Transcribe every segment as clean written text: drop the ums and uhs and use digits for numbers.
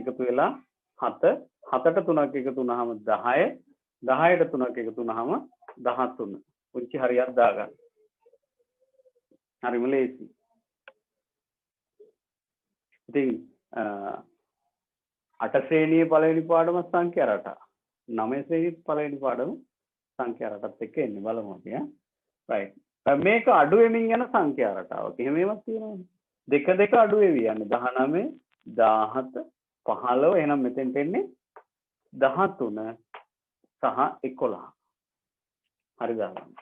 එකතු වෙලා 7 7ට 3ක් එකතු වුනහම 10 10ට 3ක් එකතු වුනහම 13 පුංචි හරියක් දාගන්න. හරිම ලේසි. ඉතින් 8 ශ්‍රේණියේ පළවෙනි පාඩම සංඛ්‍යා රටා. 9 ශ්‍රේණියේ පළවෙනි පාඩම සංඛ්‍යා රටත් එක්ක එන්නේ බලමු අපි ඈ. රයිට්. මේක අඩු වෙමින් යන සංඛ්‍යා රටාවක්. එහෙම ඒවත් තියෙනවනේ. දෙක දෙක අඩු වෙවි යන්නේ 19 17 15 එහෙනම් මෙතෙන්ට එන්නේ 13 සහ 11. හරි දාගන්න.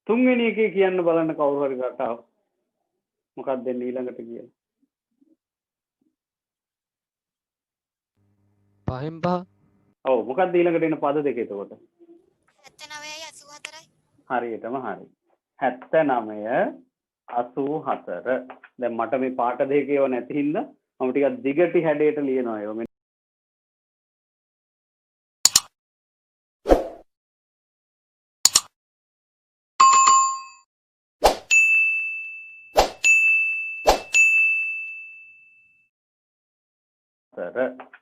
තුන්වෙනි එකේ කියන්න බලන්න කවුරු හරි රටාව. මොකක්ද දෙන්නේ ඊළඟට කියලා. 5න් 5. ඔව් මොකක්ද ඊළඟට එන පද දෙක එතකොට? 79යි 84යි. හරියටම හරි. 79 84. දැන් මට මේ පාට දෙකේව නැති හින්දා මම ටිකක් දිගටි හැඩයට ලියනවා ඒක.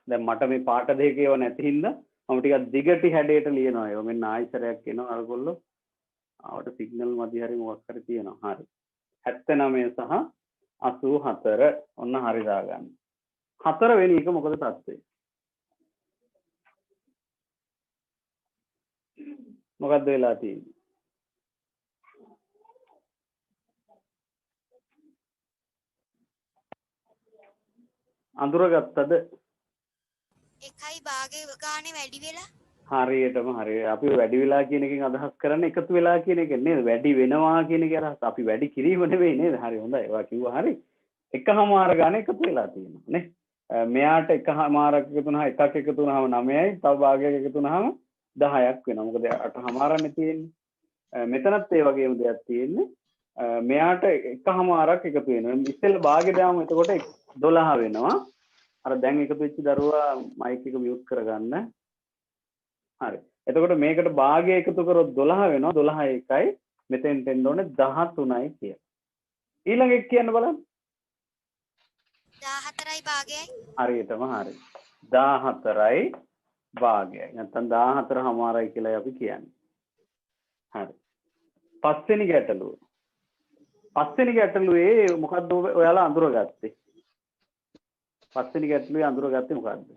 දැන් මට මේ පාට දෙකේව නැති හින්දා මම ටිකක් දිගටි හැඩයට ලියනවා ඒක. මෙන්න ආයතරයක් එනවා අරගොල්ලෝ. ආවට සිග්නල් මදි හරි මොකක් හරි තියෙනවා. හරි. 79 සහ 84 ඔන්න හරි දාගන්න. 4 වෙනි එක මොකද තත්ත්වය? මොකද්ද වෙලා තියෙන්නේ? අඳුරගත්තද? එකයි භාගයේ ගානේ වැඩි වෙලා. හරියටම හරි. අපි වැඩි වෙලා කියන එකෙන් අදහස් කරන්නේ එකතු වෙලා කියන එක නේද? වැඩි වෙනවා කියන එක අදහස්. අපි වැඩි කිරීම නෙවෙයි නේද? හරි හොඳයි. ඒවා කිව්වා හරි. එකමාර ගාන එකතු වෙලා තියෙනවා නේ. මෙයාට එකමාරක් එකතු වුණා එකක් එකතු වුණාම 9යි. තව භාගයක් එකතු වුණාම 10ක් වෙනවා. මොකද 8මාරන්නේ තියෙන්නේ. මෙතනත් ඒ වගේම දෙයක් තියෙන්නේ. මෙයාට එකමාරක් එකතු වෙනවා. ඉස්සෙල්ලා භාගෙ දාමු එතකොට 12 වෙනවා. අර දැන් එකතු වෙච්ච දරුවා මයික් එක මියුට් කරගන්න. හරි. එතකොට මේකට භාගය එකතු කරොත් 12 වෙනවා. 12 එකයි මෙතෙන්ට එන්න ඕනේ 13යි කියලා. ඊළඟ එක කියන්න බලන්න. 14යි භාගයයි. හරියටම හරි. 14යි භාගයයි. නැත්නම් 14මාරයි කියලා අපි කියන්නේ. හරි. පස්වෙනි ගැටලුව. පස්වෙනි ගැටලුවේ මොකද්ද ඔයාලා අඳුරගත්තේ? පස්වෙනි ගැටලුවේ අඳුරගත්තේ මොකද්ද?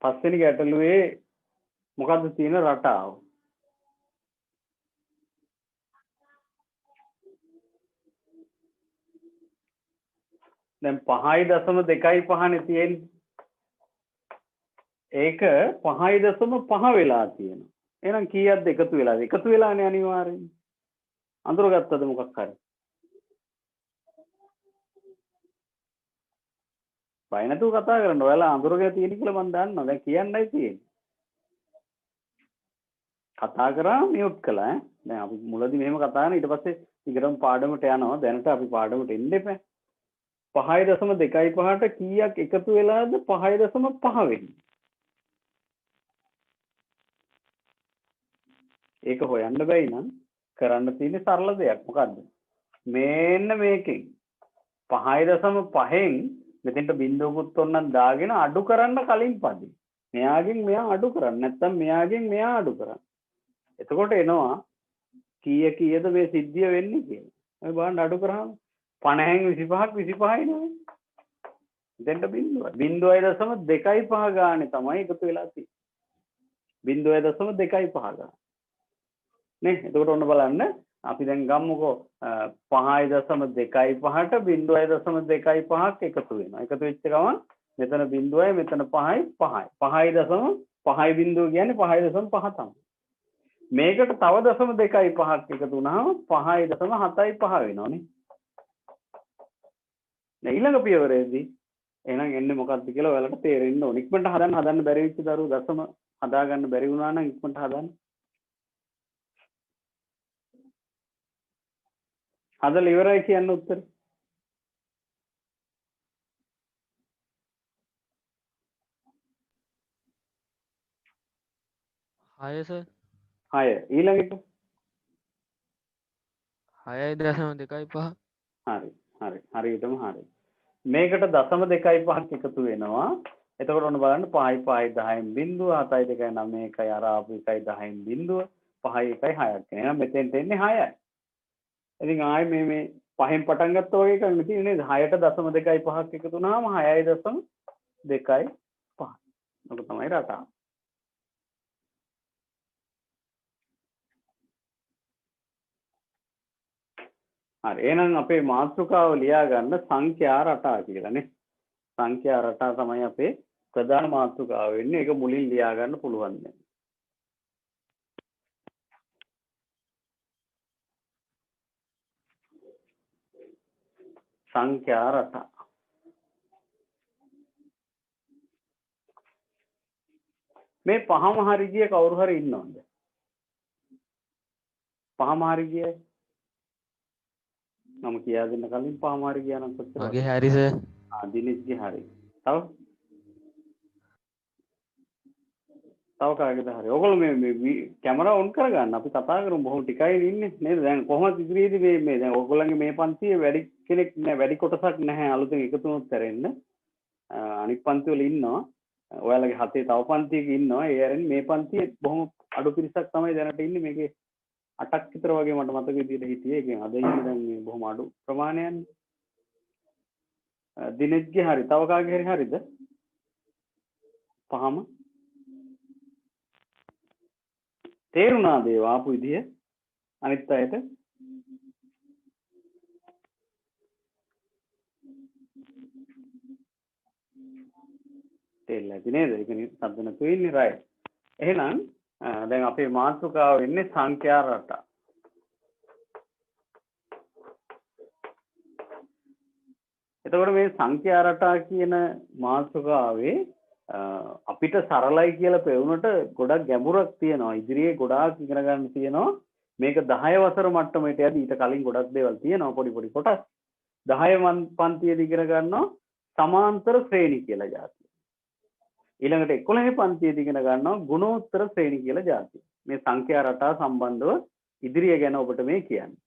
පස්වෙනි ගැටලුවේ මොකද්ද තියෙන රටාව? දැන් 5.25නේ තියෙන්නේ. ඒක 5.5 වෙලා තියෙනවා. එහෙනම් කීයක්ද එකතු වෙලාද? එකතු වෙලානේ අනිවාර්යයෙන්. අඳුරගත්තද මොකක් හරි? බය නැතුව කතා කරන්න. ඔයාලා අඳුරගෙන තියෙන කියලා මම දන්නවා. දැන් කියන්නයි තියෙන්නේ. කතා කරා මියුට් කළා ඈ. දැන් අපි මුලදී මෙහෙම කතා කරන ඊට පස්සේ ඊගරම් පාඩමට යනවා. දැනට අපි පාඩමට එන්න එපා. 5.25ට කීයක් එකතු වෙලාද 5.5 වෙන්නේ? ඒක හොයන්න බැයි නම් කරන්න තියෙන්නේ සරල දෙයක්. මොකද්ද? මේන්න මේකෙන් 5.5න් මෙතෙන්ට බිඳුවකුත් ඔන්නම් දාගෙන අඩු කරන්න කලින් පදේ. මෙයාගෙන් මෙයා අඩු කරන්න. නැත්නම් මෙයාගෙන් මෙයා අඩු කරන්න. එතකොට එනවා කීයද මේ සිද්ධිය වෙන්නේ කියලා. අපි බලන්න අඩු කරාම 50න් 25ක් 25යි නේද? දෙන්න බිඳුවයි. 0.25 ගානේ තමයි එකතු වෙලා තියෙන්නේ. 0.25 ගාන. නේ? එතකොට ඔන්න බලන්න අපි දැන් ගමුකෝ 5.25ට 0.25ක් එකතු වෙනවා. එකතු වෙච්ච ගමන් මෙතන 0යි මෙතන 5යි 5යි. 5.5 බිඳුව කියන්නේ 5.5 තමයි. මේකට තව 0.25ක් එකතු වුණාම 5.75 වෙනවනේ. ඊළඟ පියවරේදී එහෙනම් එන්නේ මොකක්ද කියලා ඔයාලට තේරෙන්න ඕන. ඉක්මනට හදන්න බැරි වෙච්ච දරුවෝ දශම හදාගන්න බැරි වුණා නම් ඉක්මනට හදන්න. හදලා ඉවරයි කියන්න උත්තර. 6 සර්. 6 ඊළඟට 6.2.5 හරි. හරි. හරියටම හරි. මේකට 0.25ක් එකතු වෙනවා. එතකොට ඔන්න බලන්න 5යි 5යි 10න් බිඳුව 7යි 2යි 9යි 1යි අර ආපු 1යි 10න් බිඳුව 5යි 1යි 6ක් කියන. එහෙනම් මෙතෙන්ට එන්නේ 6යි. ඉතින් ආයේ මේ 5න් පටන් ගත්තා වගේ එකක් නෙවෙයි නේද? 6ට 0.25ක් එකතු වුණාම 6.25. ඔක තමයි රටාව. හරි. එහෙනම් අපේ මාතෘකාව ලියා ගන්න සංඛ්‍යා රටා කියලා නේ. සංඛ්‍යා රටා තමයි අපේ ප්‍රධාන මාතෘකාව වෙන්නේ. ඒක මුලින් ලියා ගන්න පුළුවන් දැන්. සංඛ්‍යා රටා. මේ පහම හරි ගිය කවුරු හරි ඉන්නවද? පහම හරි ගියයි. මම කියා දෙන්න කලින් පහම හරි ගියා නම් කොච්චර? මගේ හරි සර්. දිනෙත්ගේ හරි. තව කාගෙද හරි. ඔයගොල්ලෝ මේ කැමරා ඔන් කරගන්න. අපි කතා කරමු. බොහොම ටිකයි ඉන්නේ නේද? දැන් කොහොමද ඉදිරියේදී මේ දැන් ඔයගොල්ලන්ගේ මේ පන්තියේ වැඩි කෙනෙක් නෑ, වැඩි කොටසක් නැහැ අලුතෙන් එකතු වුණොත් ඇරෙන්න. අනිත් පන්ති වල ඉන්නවා. ඔයාලගේ හතේ තව පන්තියක ඉන්නවා. ඒ ඇරෙන්න මේ පන්තියේ බොහොම අඩු පිරිසක් තමයි දැනට ඉන්නේ. මේකේ 8ක් විතර වගේ මට මතක විදිහට හිටියේ. ඒකෙන් අද ඉන්නේ දැන් මේ බොහොම අඩු ප්‍රමාණයක්නේ. දිනෙත්ගේ හරි. තව කාගේ හරි හරිද? පහම තේරුණාද ඒ ආපු විදිය අනිත් අයට? තේරෙලා ඇති නේද? ඒක සද්ද නැතුව ඉන්නේ රයිට්. එහෙනම් දැන් අපේ මාතෘකාව වෙන්නේ සංඛ්‍යා රටා. එතකොට මේ සංඛ්‍යා රටා කියන මාතෘකාවේ අපිට සරලයි කියලා පෙවුනට ගොඩක් ගැඹුරක් තියෙනවා. ඉදිරියේ ගොඩාක් ඉගෙන ගන්න තියෙනවා. මේක 10 වසර මට්ටමට යද්දී ඊට කලින් ගොඩක් දේවල් තියෙනවා පොඩි පොඩි කොටස්. 10 පන්තියේදී ඉගෙන ගන්නවා සමාන්තර ශ්‍රේණි කියලා જાතිය. ඊළඟට 11 පන්තියේදී ඉගෙන ගන්නවා ගුණෝත්තර ශ්‍රේණි කියලා જાතිය. මේ සංඛ්‍යා රටා සම්බන්ධව ඉදිරිය ගැන ඔබට මේ කියන්නේ.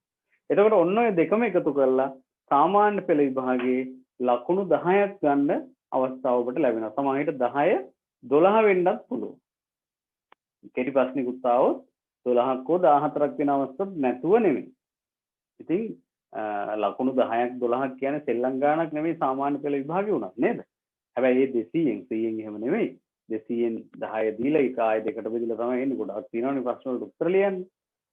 එතකොට ඔන්න ඔය දෙකම එකතු කරලා සාමාන්‍ය පෙළ විභාගයේ ලකුණු 10ක් ගන්න අවස්ථාව ඔබට ලැබෙනවා. සමහරවිට 10 12 වෙන්නත් පුළුවන්. කෙටි ප්‍රශ්නිකුත් ආවොත් 12ක් හෝ 14ක් වෙන අවස්ථාවක් නැතුව නෙමෙයි. ඉතින් ලකුණු 10ක් 12ක් කියන්නේ සෙල්ලම් ගාණක් නෙමෙයි සාමාන්‍ය පෙළ විභාගේ උනත් නේද? හැබැයි ඒ 200න් 100න් එහෙම නෙමෙයි. 200න් 10 දීලා එක ආයෙ දෙකට බෙදලා තමයි එන්නේ. ගොඩක් තියෙනවනේ ප්‍රශ්න වලට උත්තර ලියන්න.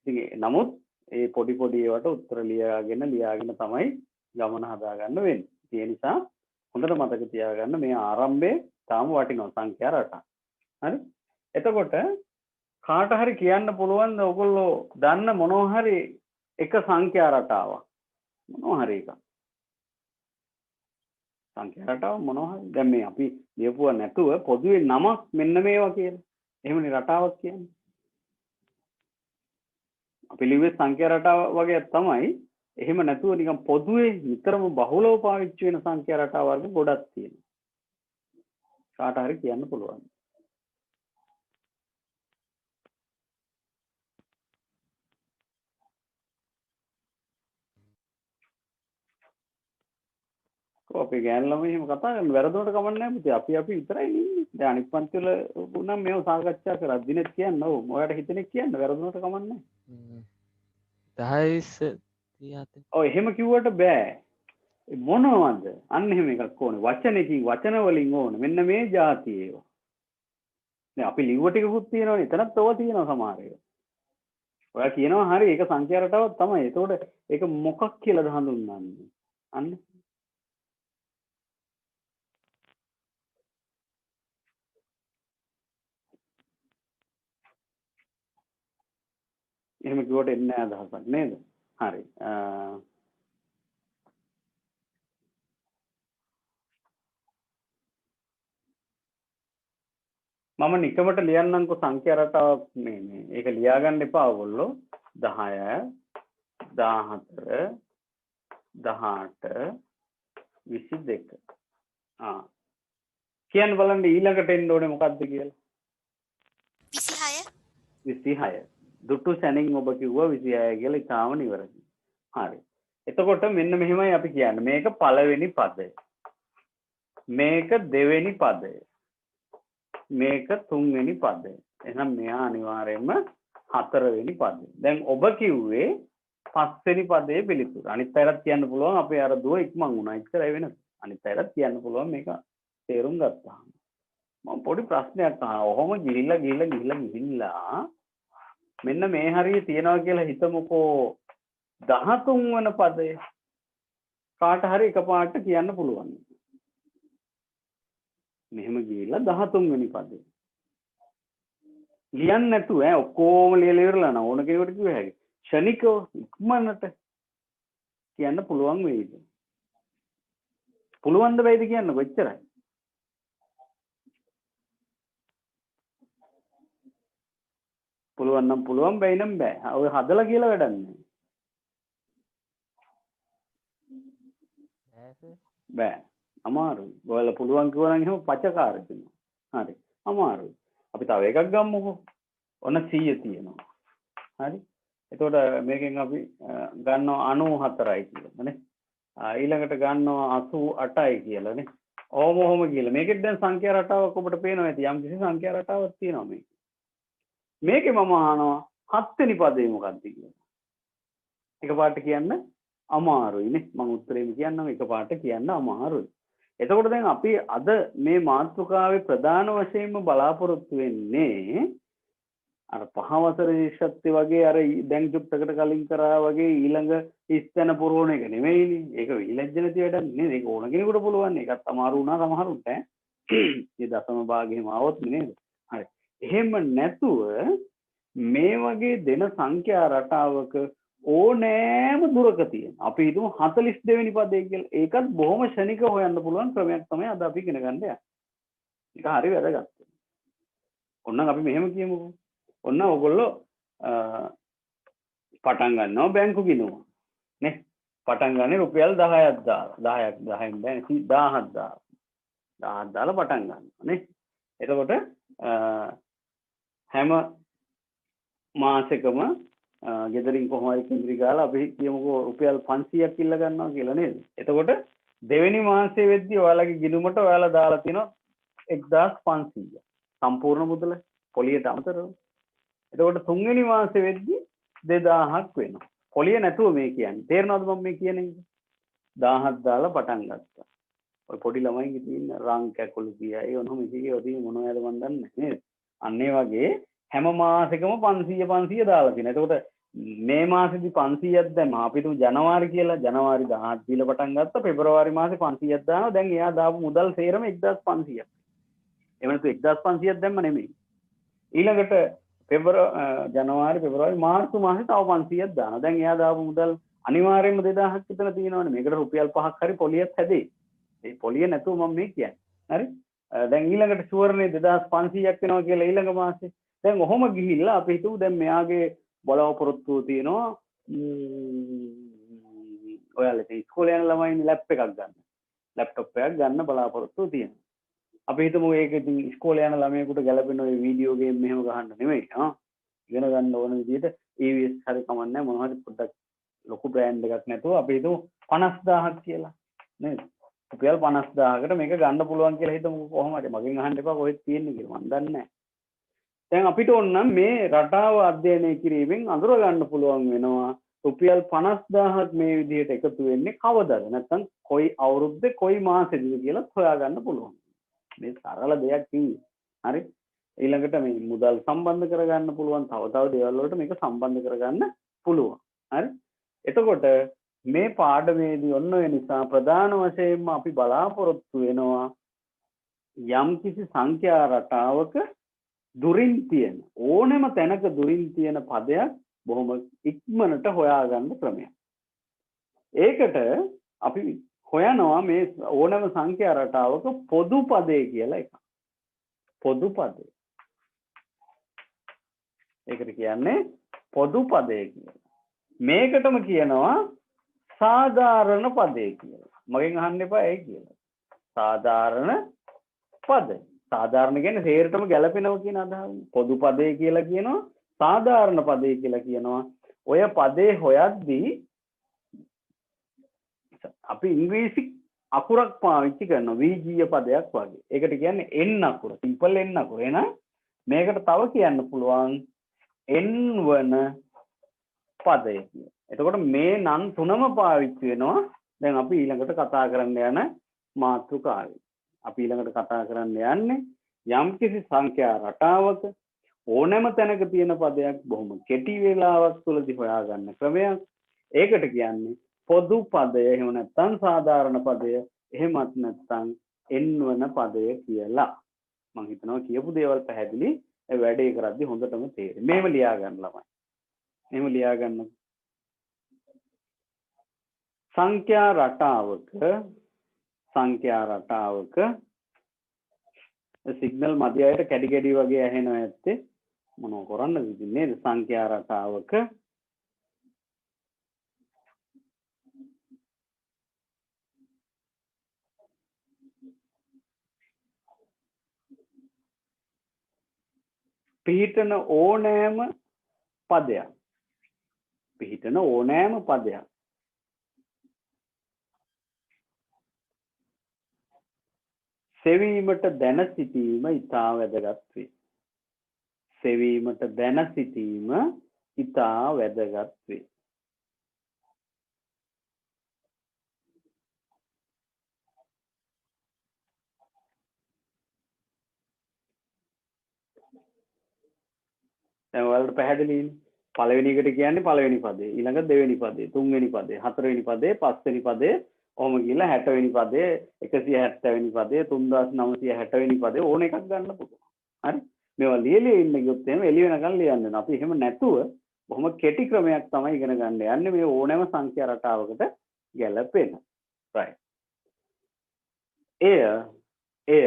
ඉතින් නමුත් ඒ පොඩි පොඩි ඒවාට උත්තර ලියාගෙන තමයි ගමන හදා ගන්න වෙන්නේ. ඒ නිසා හොඳට මතක තියාගන්න මේ ආරම්භයේ තාම වටිනවා සංඛ්‍යා රටා. හරි? එතකොට කාට හරි කියන්න පුළුවන් ඔයගොල්ලෝ දන්න මොනවා හරි එක සංඛ්‍යා රටාවක්. මොනවා හරි එකක්. සංඛ්‍යා රටාව මොනවා හරි. දැන් මේ අපි ලියපුවා නැතුව පොදුවේ නමක් මෙන්න මේවා කියලා. එහෙමනේ රටාවක් කියන්නේ. අපි ලිව්වේ සංඛ්‍යා රටාව වගේ තමයි. එහෙම නැතුව නිකන් පොදුවේ නිතරම බහුලව පාවිච්චි වෙන සංඛ්‍යා රටා වර්ග ගොඩක් තියෙනවා. කාට හරි කියන්න පුළුවන්. අපි ගෑනු ළමයි එහෙම කතා කරන වැරදුනට කමක් නැහැ පුතේ. අපි විතරයි ඉන්නේ. දැන් අනිත් පන්ති වල උනම් මේව සාකච්ඡා කරා. දිනෙත් කියන්න ඕ. ඔයාලට හිතෙන්නේ කියන්න වැරදුනට කමක් නැහැ. 10 ඔය එහෙම කිව්වට බෑ. මොනවද? අන්න එහෙම එකක් ඕනේ. වචනකින් වචන වලින් ඕනේ. මෙන්න මේ જાතිය ඒවා. දැන් අපි ලිව්ව ටිකකුත් තියෙනවනේ. එතනත් ඔවා තියෙනවා සමහර ඒවා. ඔයා කියනවා හරි ඒක සංඛ්‍යා රටාවක් තමයි. ඒතකොට ඒක මොකක් කියලාද හඳුන්වන්නේ? අන්න එහෙම කිව්වට එන්නේ නැහැ අදහසක් නේද? හරි. මම නිකමට ලියන්නම්කෝ සංඛ්‍යා රටාවක් මේ ඒක ලියා ගන්න එපා ඔයගොල්ලෝ 10 14 18 22 කියන්න බලන්න ඊළඟට එන්න ඕනේ මොකද්ද කියලා 26 26 දුටු සැනින් ඔබ කිව්වා 26 කියලා ඉතාලම නිවැරදි හරි. එතකොට මෙන්න මෙහෙමයි අපි කියන්නේ. මේක පළවෙනි පදය. මේක දෙවෙනි පදය. මේක තුන්වෙනි පදය. එහෙනම් මෙයා අනිවාර්යයෙන්ම හතරවෙනි පදය. දැන් ඔබ කිව්වේ පස්වෙනි පදයේ පිළිතුර. අනිත් අයටත් කියන්න පුළුවන් අපේ අර දුව ඉක්මන් වුණා. ඉස්සරහ වෙනස. අනිත් අයටත් කියන්න පුළුවන් මේක තේරුම් ගත්තාම. මම පොඩි ප්‍රශ්නයක් අහනවා. ඔහොම ගිහිල්ලා මෙන්න මේ හරිය තියනවා කියලා හිතමුකෝ 13 වන පදය. කාට හරි එකපාරට කියන්න පුළුවන්. මෙහෙම ගිහිල්ලා 13 වෙනි පදේ. ලියන්න නැතුව ඔක්කොම ලියලා ඉවරලා නා ඕන කෙනෙකුට කිව්ව හැකි. ක්ෂණිකව ඉක්මනට කියන්න පුළුවන් වෙයිද? පුළුවන් ද බැයිද කියන්න කොච්චරයි? පුළුවන් නම් පුළුවන් බැයි නම් බෑ. ඔය හදලා කියලා වැඩක් නෑ. බෑ. අමාරුයි. ඔයාලා පුළුවන් කිව්වා නම් එහෙම පචකාර දෙනවා. හරි. අමාරුයි. අපි තව එකක් ගමුකෝ. ඔන්න 100 තියෙනවා. හරි. එතකොට මේකෙන් අපි ගන්නවා 94යි කියලා නේ. ඊළඟට ගන්නවා 88යි කියලා නේ. ඔහොම කියලා. මේකෙත් දැන් සංඛ්‍යා රටාවක් ඔබට පේනවා ඇති. යම් කිසි සංඛ්‍යා රටාවක් තියෙනවා මේක. මේකේ මම අහනවා 7 වෙනි පදේ මොකක්ද කියලා. එකපාරට කියන්න අමාරුයි නේ. මම උත්තරේම කියන්නම් එකපාරට කියන්න අමාරුයි. එතකොට දැන් අපි අද මේ මාතෘකාවේ ප්‍රධාන වශයෙන්ම බලාපොරොත්තු වෙන්නේ අර පහවසර ශිෂ්‍යත්වය වගේ අර දැන් චුට්ටකට කලින් කරා වගේ ඊළඟ ඉස්තන පුරවන එක නෙමෙයිනේ. ඒක විලැජ්ජ නැති වැඩක් නෙමෙයි. ඒක ඕන කෙනෙකුට පුළුවන්. ඒකත් අමාරු වුණා සමහරුන්ට ඈ. මේ දශම භාගෙම આવොත් නේද? හරි. එහෙම නැතුව මේ වගේ දෙන සංඛ්‍යා රටාවක ඕනෑම දුරක තියෙන. අපි හිතමු 42 වෙනි පදේ කියලා. ඒකත් බොහොම ශනිකව හොයන්න පුළුවන් ක්‍රමයක් තමයි අද අපි ඉගෙන ගන්න යන්නේ. ඒක හරි වැදගත්. ඔන්නම් අපි මෙහෙම කියමුකෝ. ඔන්න ඔයගොල්ලෝ පටන් ගන්නවා බැංකු ගිණුම. නේ? පටන් ගන්නේ රුපියල් 10ක් දාලා. 10න් බෑ 1000ක් දාලා. 1000ක් දාලා පටන් ගන්නවා නේ. එතකොට හැම මාසෙකම ගෙදරින් කොහොම හරි කිඳිරි ගාලා අපි කියමුකෝ රුපියල් 500ක් ඉල්ල ගන්නවා කියලා නේද? එතකොට දෙවෙනි මාසයේ වෙද්දී ඔයාලගේ ගිණුමට ඔයාලා දාලා තියෙනවා 1500. සම්පූර්ණ මුදල පොලියට අමතරව. එතකොට තුන්වෙනි මාසයේ වෙද්දී 2000ක් වෙනවා. පොලිය නැතුව මේ කියන්නේ. තේරෙනවද මම මේ කියන එක? 1000ක් දාලා පටන් ගත්තා. ඔය පොඩි ළමයින්ගේ තියෙන රං කැකුළු කියයි ඔනොම ඉතිගේ ඔදී මොනවද මන් දන්නේ නේද? අන්න ඒ වගේ හැම මාසෙකම 500 දාලා තියෙනවා. එතකොට මේ මාසෙදි 500ක් දැම්ම අපි තු ජනවාරි කියලා ජනවාරි 10ක් දීලා පටන් ගත්තා. පෙබරවාරි මාසේ 500ක් දානවා. දැන් එයා දාපු මුදල් සේරම 1500ක්. එහෙම නැතු 1500ක් දැම්ම නෙමෙයි. ඊළඟට ජනවාරි පෙබරවාරි මාර්තු මාසේ තව 500ක් දානවා. දැන් එයා දාපු මුදල් අනිවාර්යයෙන්ම 2000ක් විතර තියෙනවනේ. මේකට රුපියල් 5ක් හරි පොලියක් හැදෙයි. ඒ පොලිය නැතුව මම මේ කියන්නේ. හරි? දැන් ඊළඟට ෂුවර්නේ 2500ක් වෙනවා කියලා ඊළඟ මාසේ. දැන් ඔහොම ගිහිල්ලා අපි හිතුව දැන් මෙයාගේ බලාපොරොත්තුව තියෙනවා ඔයාලා ඉස්කෝලේ යන ළමයින් ලැප් එකක් ගන්න. ලැප්ටොප් එකක් ගන්න බලාපොරොත්තුව තියෙනවා. අපි හිතමු ඒක ඉතින් ඉස්කෝලේ යන ළමයෙකුට ගැලපෙන ඔය වීඩියෝ ගේම් මෙහෙම ගහන්න නෙමෙයි. ඉගෙන ගන්න ඕන විදිහට EVS හරි කමන්නේ මොනවා හරි පොඩ්ඩක් ලොකු බ්‍රෑන්ඩ් එකක් නැතුව අපි හිතමු 50000ක් කියලා. නේද? රුපියල් 50000කට මේක ගන්න පුළුවන් කියලා හිතමු කොහොම හරි. මගෙන් අහන්න එපා කොහෙද තියෙන්නේ කියලා. මම දන්නේ නැහැ. දැන් අපිට ඕන මේ රටාව අධ්‍යයනය කිරීමෙන් අඳුර ගන්න පුළුවන් වෙනවා රුපියල් 50000ක් මේ විදිහට එකතු වෙන්නේ කවදද? නැත්නම් කොයි අවුරුද්දේ කොයි මාසෙදද කියලා හොයාගන්න පුළුවන්. මේ සරල දෙයක් කිව්වේ. හරි? ඊළඟට මේ මුදල් සම්බන්ධ කරගන්න පුළුවන්. තව දේවල් වලට මේක සම්බන්ධ කරගන්න පුළුවන්. හරි? එතකොට මේ පාඩමේදී ඔන්න ඔය නිසා ප්‍රධාන වශයෙන්ම අපි බලාපොරොත්තු වෙනවා යම් කිසි සංඛ්‍යා රටාවක දුරින් තියෙන ඕනෙම තැනක දුරින් තියෙන පදයක් බොහොම ඉක්මනට හොයාගන්න ක්‍රමයක්. ඒකට අපි හොයනවා මේ ඕනෑම සංඛ්‍යා රටාවක පොදු පදේ කියලා එකක්. පොදු පදේ. ඒකට කියන්නේ පොදු පදේ කියලා. මේකටම කියනවා සාධාරණ පදේ කියලා. මගෙන් අහන්න එපා ඒ කියලා. සාධාරණ පද. සාධාරණ කියන්නේ හේරටම ගැලපෙනවා කියන අදහස. පොදු පදේ කියලා කියනවා. සාධාරණ පදේ කියලා කියනවා. ඔය පදේ හොයද්දී අපි ඉංග්‍රීසි අකුරක් පාවිච්චි කරනවා වීජීය පදයක් වගේ. ඒකට කියන්නේ n අකුර. සිම්පල් n අකුර. එහෙනම් මේකට තව කියන්න පුළුවන් n වන පදය කියලා. එතකොට මේ නම් තුනම පාවිච්චි වෙනවා. දැන් අපි ඊළඟට කතා කරන්න යන මාතෘකාවේ. අපි ඊළඟට කතා කරන්න යන්නේ යම්කිසි සංඛ්‍යා රටාවක ඕනෑම තැනක තියෙන පදයක් බොහොම කෙටි වේලාවක් තුලදී හොයාගන්න ක්‍රමයක්. ඒකට කියන්නේ පොදු පදය, එහෙම නැත්නම් සාධාරණ පදය, එහෙමත් නැත්නම් n වන පදය කියලා. මම හිතනවා කියපු දේවල් පැහැදිලි. ඒ වැඩේ කරද්දී හොඳටම තේරෙයි. මේව ලියා ගන්න ළමයි. මේව ලියා ගන්න. සංඛ්‍යා රටාවක සිග්නල් මැද අයට කැඩි කැඩි වගේ ඇහෙනවා ඇත්තේ මොනව කරන්නද ඉතින් නේද? සංඛ්‍යා රටාවක පිහිටන ඕනෑම පදයක් සෙවීමට දැන සිටීම ඉතා වැදගත් වේ. සෙවීමට දැන සිටීම ඉතා වැදගත් වේ. දැන් ඔයාලට පැහැදිලිනේ. පළවෙනි එකට කියන්නේ පළවෙනි පදේ, ඊළඟ දෙවෙනි පදේ, තුන්වෙනි පදේ, හතරවෙනි පදේ, පස්වෙනි පදේ, ඔහොම ගිහලා 60 වෙනි පදේ, 170 වෙනි පදේ, 3960 වෙනි පදේ ඕන එකක් ගන්න පුළුවන්. හරි? මේවා ලියලා ඉන්න ගියොත් එහෙම එළි වෙනකන් ලියන්න වෙනවා. අපි එහෙම නැතුව බොහොම කෙටි ක්‍රමයක් තමයි ඉගෙන ගන්න යන්නේ මේ ඕනෑම සංඛ්‍යා රටාවකට ගැලපෙන. right. එය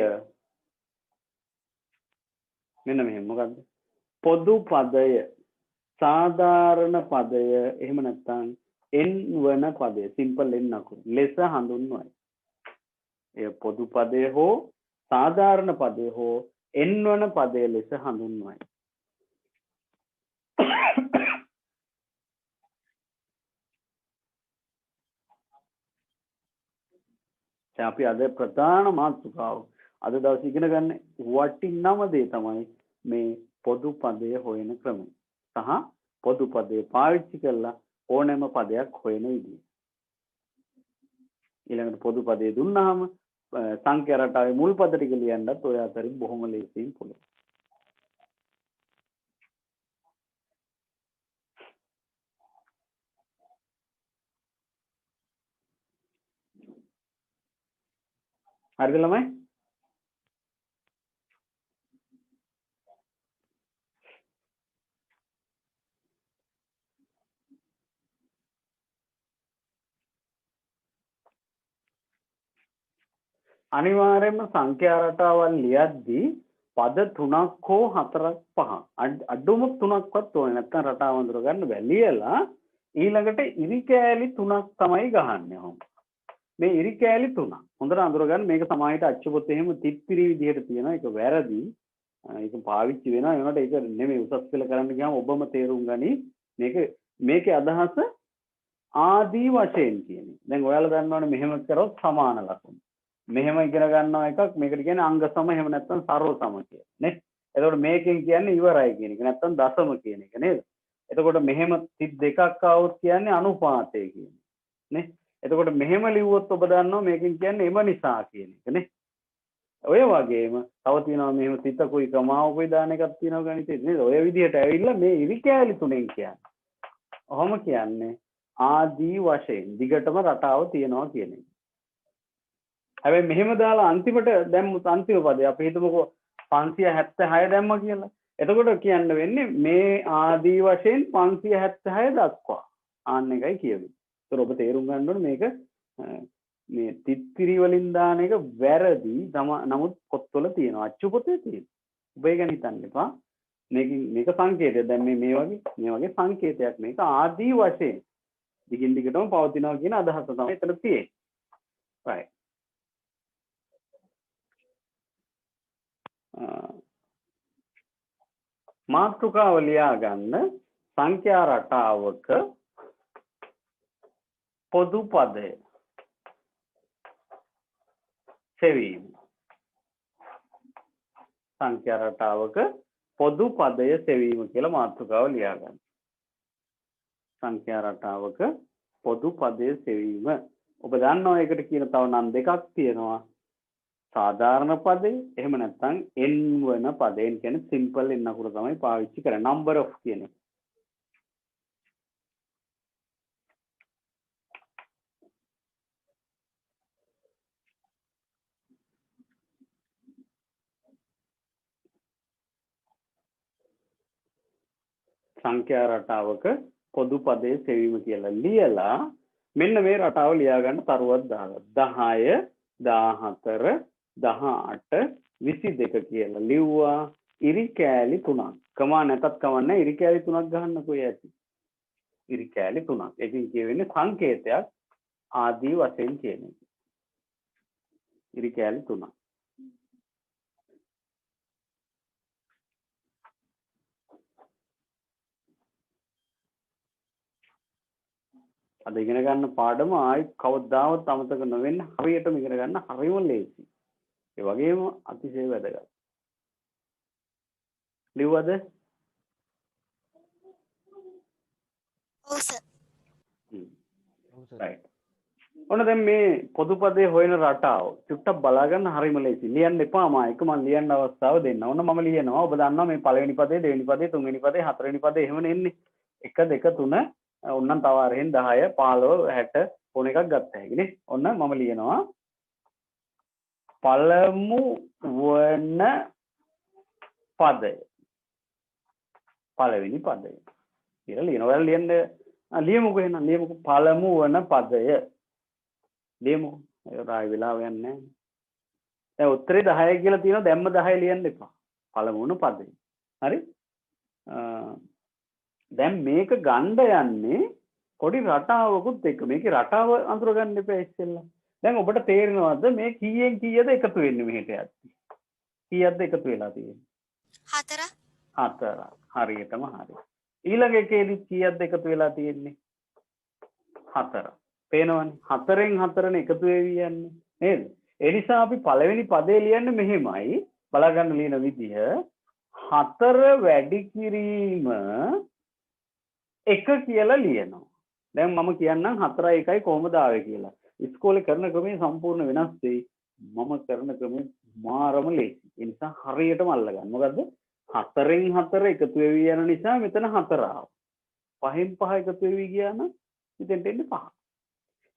මෙන්න මෙහෙම මොකද්ද? පොදු පදය, සාධාරණ පදය, එහෙම නැත්නම් n වන පදය, සිම්පල් n අකුර ලෙස හඳුන්වයි. එය පොදු පදය හෝ සාධාරණ පදය හෝ n වන පදය ලෙස හඳුන්වයි. දැන් අපි අද ප්‍රධාන මාතෘකාව අද දවසේ ඉගෙන ගන්න වටිනම දේ තමයි මේ පොදු පදය හොයන ක්‍රමය. සහ පොදු පදේ පාවිච්චි කරලා ඕනෑම පදයක් හොයන විදිය. ඊළඟට පොදු පදේ දුන්නාම සංඛ්‍යා රටාවේ මුල් පද ටික ලියන්නත් ඔය අතරින් බොහොම ලේසියෙන් පුළුවන්. හරිද ළමයි? අනිවාර්යයෙන්ම සංඛ්‍යා රටාවල් ලියද්දී පද 3ක් හෝ 4ක් 5ක් අඩුම 3ක්වත් ඕනේ නැත්නම් රටාව අඳුර ගන්න බැහැ. ලියලා ඊළඟට ඉරි කෑලි 3ක් තමයි ගහන්නේ. ඔහොම මේ ඉරි කෑලි 3 හොඳට අඳුර ගන්න. මේක සමාහිත අච්චු පොතේ එහෙම තිත්තිරි විදිහට තියෙනවා. ඒක වැරදි. ඒක පාවිච්චි වෙනවා. ඒනට ඒක නෙමෙයි උසස් පෙළ කරන්න ගියාම ඔබම තේරුම් ගනි. මේකේ අදහස ආදී වශයෙන් කියන්නේ. දැන් ඔයාලා දන්නවනේ මෙහෙම කරොත් සමාන ලකුණු. මෙහෙම ඉගෙන ගන්නවා එකක් මේකට කියන්නේ අංග සම එහෙම නැත්නම් සරල සම කියලා නේ. එතකොට මේකෙන් කියන්නේ ඉවරයි කියන එක නැත්නම් දශම කියන එක නේද? එතකොට මෙහෙම 32ක් આવොත් කියන්නේ අනුපාතය කියන්නේ නේ. එතකොට මෙහෙම ලිව්වොත් ඔබ දන්නවා මේකෙන් කියන්නේ එම නිසා කියන එක නේ. ඔය වගේම තව තියෙනවා මෙහෙම තිතකුයි කමාවකුයි දාන එකක් තියෙනවා ගණිතේ නේද? ඔය විදිහට ඇවිල්ලා මේ ඉරි කෑලි තුනෙන් කියන්නේ. ඔහොම කියන්නේ ආදී වශයෙන් දිගටම රටාව තියෙනවා කියන එක. හැබැයි මෙහෙම දාලා අන්තිමට දැම්මුත් අන්තිම පදේ අපි හිතමුකෝ 576 දැම්මා කියලා. එතකොට කියන්න වෙන්නේ මේ ආදී වශයෙන් 576 දක්වා. ආන්න එකයි කියවෙන්නේ. ඒතර ඔබ තේරුම් ගන්න ඕනේ මේක මේ තිත්තිරි වලින් දාන එක වැරදි. නමුත් පොත්වල තියෙනවා. අච්චු පොතේ තියෙනවා. ඔබ ඒක හිතන්න එපා. මේක සංකේතයක්. දැන් මේ වගේ සංකේතයක් මේක ආදී වශයෙන් දිගින් දිගටම පවතිනවා කියන අදහස තමයි එතන තියෙන්නේ. right. මාතෘකාව ලියා ගන්න සංඛ්‍යා රටාවක පොදු පදය සෙවීම. සංඛ්‍යා රටාවක පොදු පදය සෙවීම කියලා මාතෘකාව ලියා ගන්න. සංඛ්‍යා රටාවක පොදු පදය සෙවීම. ඔබ දන්නවා ඒකට කියන තව නම් දෙකක් තියෙනවා. සාධාරණ පදේ එහෙම නැත්නම් n වන පදයෙන් කියන්නේ සිම්පල් n අකුර තමයි පාවිච්චි කරන්නේ. number of කියන එක. සංඛ්‍යා රටාවක පොදු පදයේ සෙවීම කියලා ලියලා මෙන්න මේ රටාව ලියා ගන්න තරුවක් දාගන්න. 10 14 18 22 කියලා ලිව්වා. ඉරි කෑලි 3ක්. කමා නැතත් කමන්නේ ඉරි කෑලි 3ක් ගන්නකො ඇති. ඉරි කෑලි 3ක්. ඒකෙන් කියවෙන්නේ සංකේතයක් ආදී වශයෙන් කියන එක. ඉරි කෑලි 3ක්. අද ඉගෙන ගන්න පාඩම ආයි කවදාවත් අමතක නොවෙන්න හරියටම ඉගෙන ගන්න හරියම ලේසි. ඒ වගේම අතිශය වැදගත්. ලිව්වද? ඔව් සර්. right. ඔන්න දැන් මේ පොදු පදේ හොයන රටාව චුට්ටක් බලා ගන්න හරියම ලේසි. ලියන්න එපා මායික මම ලියන්න අවස්ථාව දෙන්න. ඔන්න මම ලියනවා. ඔබ දන්නවා මේ පළවෙනි පදේ, දෙවෙනි පදේ, තුන්වෙනි පදේ, හතරවෙනි පදේ එහෙමනේ එන්නේ. 1 2 3 ඔන්නම් තව අරහෙන් 10 15 60 ඕන එකක් ගත්ත හැකිනේ. ඔන්න මම ලියනවා පළමු වන පදය. පළවෙනි පදය කියලා ලියනවා. ඔයාලා ලියන්න ලියමුකෝ එහෙනම් ලියමුකෝ පළමු වන පදය. ලියමුකෝ. ඒක රායි වෙලාව යන්නේ නැහැ. දැන් උත්තරේ 10 කියලා තියෙනවා. දැම්ම 10 ලියන්න එපා. පළමු වන පදය. හරි? දැන් මේක ගණ්ඩ යන්නේ පොඩි රටාවකුත් එක්ක. මේකේ රටාව අඳුර ගන්න එපා ඉස්සෙල්ලා. දැන් ඔබට තේරෙනවද මේ කීයෙන් කීයද එකතු වෙන්නේ මෙහෙට යද්දි? කීයක්ද එකතු වෙලා තියෙන්නේ? 4. 4. හරියටම හරි. ඊළඟ එකේදී කීයක්ද එකතු වෙලා තියෙන්නේ? 4. පේනවනේ. 4න් 4නේ එකතු වෙවි යන්නේ. නේද? ඒ නිසා අපි පළවෙනි පදේ ලියන්නේ මෙහෙමයි. බලා ගන්න ලියන විදිහ 4 වැඩි කිරීම 1 කියලා ලියනවා. දැන් මම කියන්නම් 4යි 1යි කොහොමද ආවේ කියලා. ඉස්කෝලේ කරන ක්‍රමය සම්පූර්ණ වෙනස් වෙයි. මම කරන ක්‍රමය මාරම ලේසි. ඒ නිසා හරියටම අල්ලගන්න. මොකද්ද? 4න් 4 එකතු වෙවි යන නිසා මෙතන 4 ආවා. 5න් 5 එකතු වෙවි ගියා නම් මෙතෙන්ට එන්නේ 5.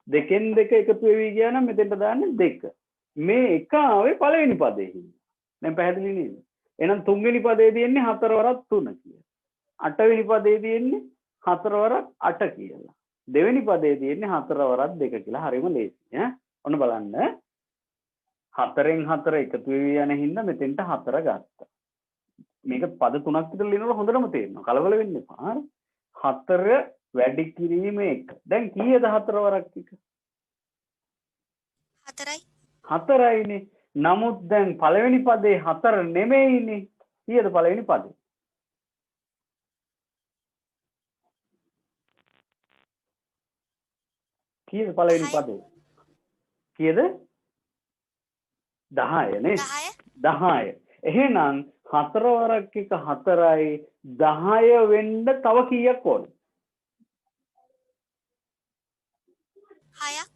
2න් 2 එකතු වෙවි ගියා නම් මෙතෙන්ට දාන්නේ 2. මේ 1 ආවේ පළවෙනි පදේ. දැන් පැහැදිලි නේද? එහෙනම් තුන්වෙනි පදේ තියෙන්නේ 4 වරක් 3 කියලා. 8 වෙනි පදේ තියෙන්නේ 4 වරක් 8 කියලා. දෙවෙනි පදේ තියෙන්නේ 4 වරක් 2 කියලා. හරිම ලේසි ඈ. ඔන්න බලන්න. 4න් 4 එකතු වෙවි යන හින්දා මෙතෙන්ට 4 ගත්තා. මේක පද 3ක් විතර ලියනකොට හොඳටම තේරෙනවා. කලබල වෙන්න එපා. 4 වැඩි කිරීම 1. දැන් කීයද 4 වරක් 1? 4යි. 4යිනේ. නමුත් දැන් පළවෙනි පදේ 4 නෙමෙයිනේ. කීයද පළවෙනි පදේ? කීයද පළවෙනි පදේ? කීයද? 10 නේ? 10. එහෙනම් 4 වරක් 1 4යි 10 වෙන්න තව කීයක් ඕන? 6ක්.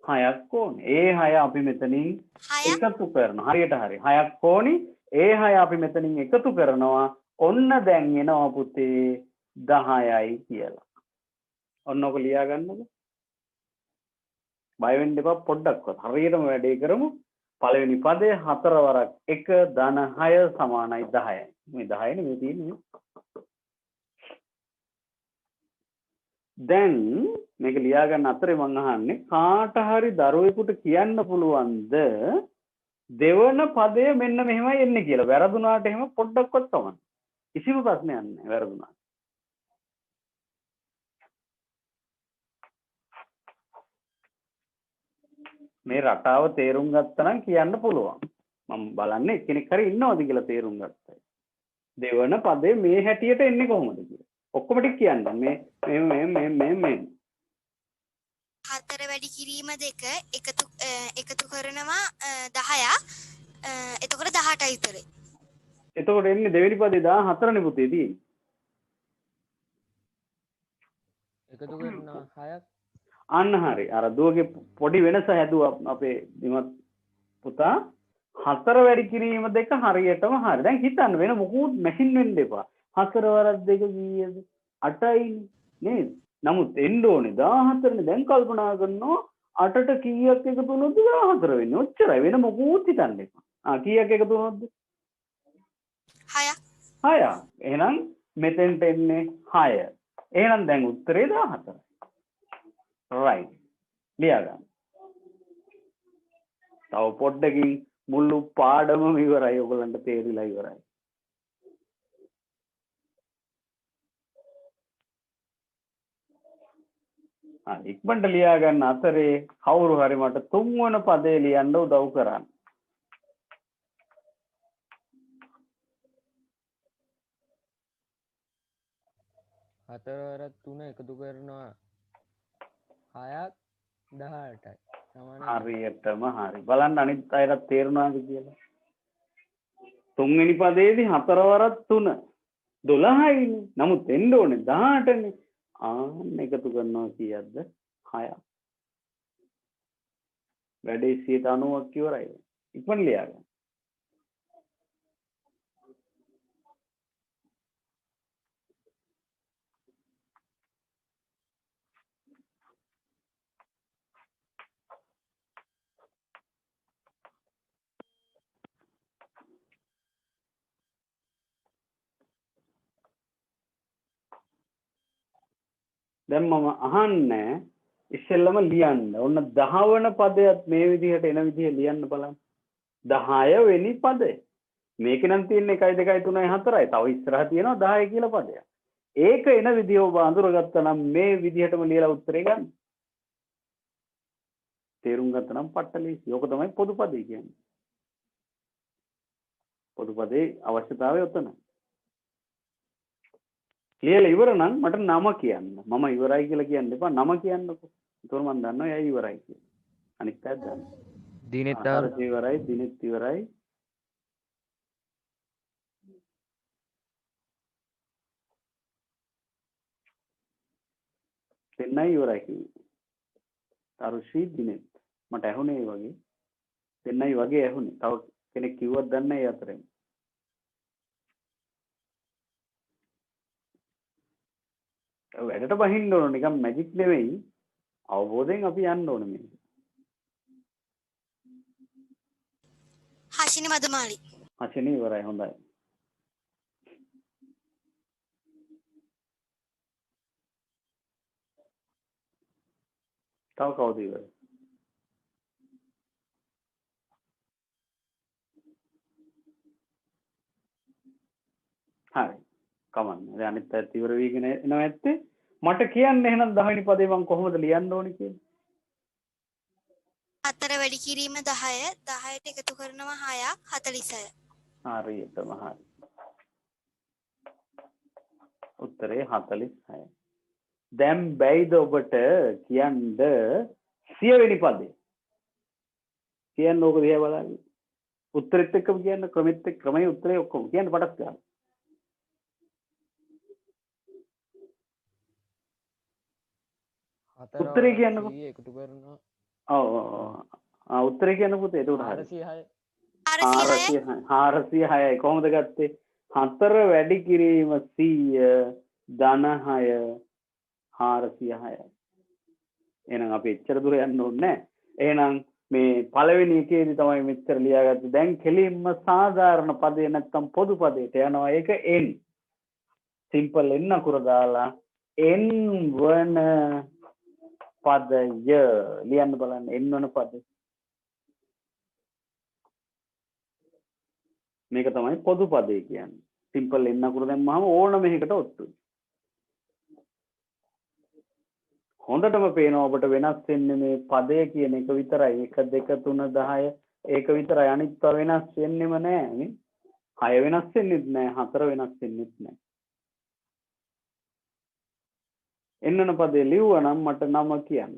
6ක් ඕන. ඒ 6 අපි මෙතනින් 6ක්. එකතු කරනවා. හරියට හරි. 6ක් ඕනි. ඒ 6 අපි මෙතනින් එකතු කරනවා. ඔන්න දැන් එනවා පුතේ 10යි කියලා. ඔන්න ඔක ලියා ගන්නකො. බය වෙන්න එපා පොඩ්ඩක්වත්. හරියටම වැඩේ කරමු. පළවෙනි පදේ 4 වරක් 1 ධන 6 සමානයි 10යි. මේ 10නේ මේ තියෙන්නේ. දැන් මේක ලියා ගන්න අතරේ මම අහන්නේ කාට හරි දරුවෙකුට කියන්න පුළුවන්ද දෙවන පදය මෙන්න මෙහෙමයි එන්නේ කියලා. වැරදුනාට එහෙම පොඩ්ඩක්වත් කමන්න. කිසිම ප්‍රශ්නයක් නැහැ වැරදුනාට. මේ රටාව තේරුම් ගත්තා නම් කියන්න පුළුවන්. මම බලන්නේ කෙනෙක් හරි ඉන්නවද කියලා තේරුම් ගත්තා. දෙවන පදේ මේ හැටියට එන්නේ කොහොමද කියලා. ඔක්කොම ටික කියන්න. මේ 4 හතර වැඩි කිරීම දෙක එකතු කරනවා 10ක්. එතකොට 18යි උත්තරේ. එතකොට එන්නේ දෙවෙනි පදේ 14 නේ පුතේ තියෙන්නේ. එකතු කරනවා 6ක්. අන්න හරි. අර දුවගේ පොඩි වෙනස හැදුවා අපේ දිමත් පුතා. 4 වැඩි කිරීම දෙක හරියටම හරි. දැන් හිතන්න වෙන මොකුත් මැෂින් වෙන්න එපා. 4 වරක් 2 කීයද? 8යි නේද? නමුත් එන්න ඕනේ 14 නේ. දැන් කල්පනා කරනවා 8ට කීයක් එකතු වුණොත්ද 14 වෙන්නේ. ඔච්චරයි. වෙන මොකුත් හිතන්න එපා. කීයක් එකතු වුණොත්ද? 6ක්. 6. එහෙනම් මෙතෙන්ට එන්නේ 6. එහෙනම් දැන් උත්තරේ 14. right. ලියා ගන්න. තව පොඩ්ඩකින් මුළු පාඩමම ඉවරයි. ඔයගලන්ට තේරිලා ඉවරයි. ඉක්මනට ලියා ගන්න අතරේ කවුරු හරි මට තුන්වන පදේ ලියන්න උදව් කරන්න. හතරවරක් 3 එකතු කරනවා 6ක් 18යි. හරියටම හරි. බලන්න අනිත් අයට තේරුණාද කියලා. තුන්වෙනි පදේදී 4 වරක් 3 12යිනේ. නමුත් එන්න ඕනේ 18නේ. ආන්න එකතු කරනවා කීයක්ද? 6ක්. වැඩේ 90ක් ඉවරයි. ඉක්මන ලියා ගන්න. දැන් මම අහන්නේ ඉස්සෙල්ලම ලියන්න. ඔන්න 10 වන පදයට මේ විදිහට එන විදිහ ලියන්න බලන්න. 10 වෙනි පදය. මේක නම් තියෙන්නේ 1 2 3 4යි. තව ඉස්සරහ තියෙනවා 10 කියලා පදයක්. ඒක එන විදිහ ඔබ අඳුරගත්තා නම් මේ විදිහටම ලියලා උත්තරේ ගන්න. තේරුම් ගත්තා නම් පට්ටලීසි. ඕක තමයි පොදු පදේ කියන්නේ. පොදු පදේ අවශ්‍යතාවය උතන. ලියලා ඉවර නම් මට නම කියන්න. මම ඉවරයි කියලා කියන්න එපා. නම කියන්නකෝ. ඒතකොට මම දන්නවා එයා ඉවරයි කියලා. අනිත් අයත් දන්නවා. දිනෙත් ඉවරයි, දිනෙත් ඉවරයි. දෙන්නයි ඉවරයි කිව්වේ. තරුෂි දිනෙත්. මට ඇහුනේ ඒ වගේ. දෙන්නයි වගේ ඇහුනේ. තව කෙනෙක් කිව්වත් දන්නේ නැහැ ඒ අතරේ. වැඩට බහින්න ඕන නිකන් මැජික් නෙවෙයි. අවබෝධයෙන් අපි යන්න ඕන මේක. හෂිනි මදමාලි. හෂිනි ඉවරයි හොඳයි. තව කවුද ඉවරයි? හරි. කමන්න. දැන් අනිත් පැත්ත ඉවර වීගෙන එනවා ඇත්තේ. මට කියන්න එහෙනම් 10 වෙනි පදේ මම කොහොමද ලියන්න ඕනේ කියලා? 4 වැඩි කිරීම 10 10ට එකතු කරනවා 6ක් 46. හරියටම හරි. උත්තරේ 46. දැන් බැයිද ඔබට කියන්න 100 වෙනි පදේ? කියන්න ඕක දිහා බලන්න. උත්තරෙත් එක්කම කියන්න ක්‍රමෙත් එක්ක ක්‍රමයේ උත්තරේ ඔක්කොම කියන්න පටක් ගන්න. උත්තරේ කියන්නකෝ. එකතු කරනවා. ඔව් ඔව්. උත්තරේ කියන්න පුතේ. ඒක උඩ හරි. 406. 406යි කොහොමද ගත්තේ? 4 වැඩි කිරීම 100 ධන 6 406යි. එහෙනම් අපි එච්චර දුර යන්න ඕනේ නැහැ. එහෙනම් මේ පළවෙනි එකේදී තමයි මෙච්චර ලියාගත්තේ. දැන් කෙලින්ම සාධාරණ පදේ නැත්තම් පොදු පදේට යනවා. ඒක n. සිම්පල් n අකුර දාලා n වන පදය ලියන්න බලන්න. n වන පදේ. මේක තමයි පොදු පදේ කියන්නේ. සිම්පල් n අකුර දැම්මම ඕනම එකකට ඔත්තුයි. හොඳටම පේනවා ඔබට වෙනස් වෙන්නේ මේ පදය කියන එක විතරයි. 1 2 3 10 ඒක විතරයි. අනිත් වෙනස් වෙන්නෙම නෑ නේ. 6 වෙනස් වෙන්නෙත් නෑ. 4 වෙනස් වෙන්නෙත් නෑ. එන්නන පදේ ලිව්වා නම් මට නම කියන්න.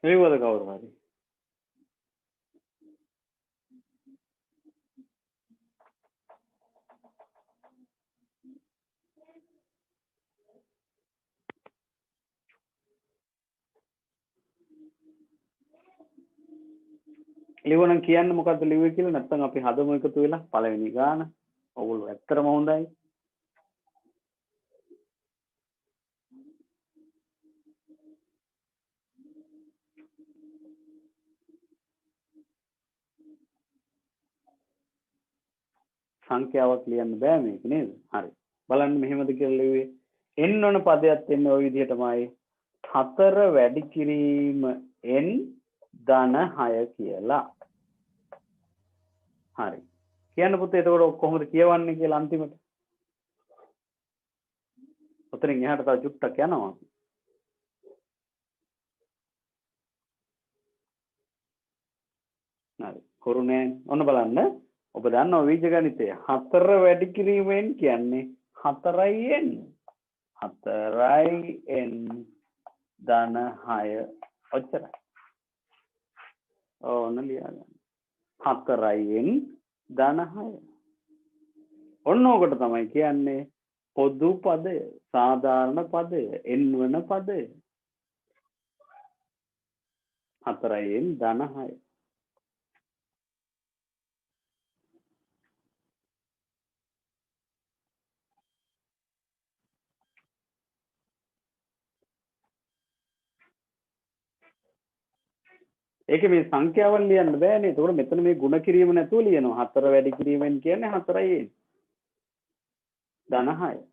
ලිව්වද කවුරු හරි? ලිව්වනම් කියන්න මොකද්ද ලිව්වේ කියලා, නැත්නම් අපි හදමු එකතු වෙලා පළවෙනි ගාන. ඔයගොල්ලෝ ඇත්තටම හොඳයි. සංඛ්‍යාවක් ලියන්න බෑ මේක නේද? හරි. බලන්න මෙහෙමද කියලා ලිව්වේ. n වන පදයක් එන්නේ ওই විදිහටමයි. 4 වැඩි කිරීම n ධන 6 කියලා. හරි. කියන්න පුතේ එතකොට කොහොමද කියවන්නේ කියලා අන්තිමට. ඔතනින් එහාට තව චුට්ටක් යනවා. හරි. කරුණේ ඔන්න බලන්න. ඔබ දන්නවා බීජගණිතය 4 වැඩි කිරීමෙන් කියන්නේ 4n 4n ධන 6 ඔච්චරයි. ඕන ලියගන්න 4n ධන 6. ඔන්න ඕකට තමයි කියන්නේ පොදු පදය, සාධාරණ පදය, n වන පදය. 4n ධන 6. ඒක මේ සංඛ්‍යාවන් ලියන්න බෑනේ. ඒකෝර මෙතන මේ ಗುಣ කිරීම නැතුව ලියනවා. 4 වැඩි කිරීමෙන් කියන්නේ 4n ධන 6.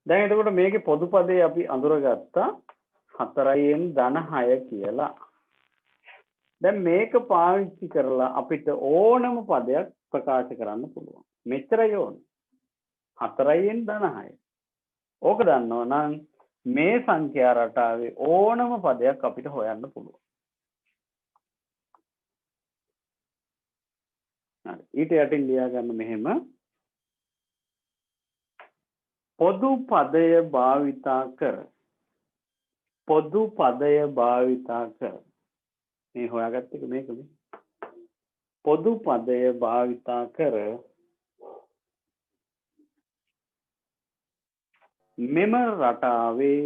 දැන් එතකොට මේකේ පොදු පදේ අපි අඳුරගත්තා 4n ධන 6 කියලා. දැන් මේක පාවිච්චි කරලා අපිට ඕනම පදයක් ප්‍රකාශ කරන්න පුළුවන්. මෙච්චරයි ඕනේ. 4n ධන 6. ඕක දන්නවා නම් මේ සංඛ්‍යා රටාවේ ඕනම පදයක් අපිට හොයන්න පුළුවන්. හරි. ඊට යටින් ලියා ගන්න මෙහෙම පොදු පදය භාවිතා කර. පොදු පදය භාවිතා කර. මේ හොයාගත්ත එක මේකනේ. පොදු පදය භාවිතා කර මෙම රටාවේ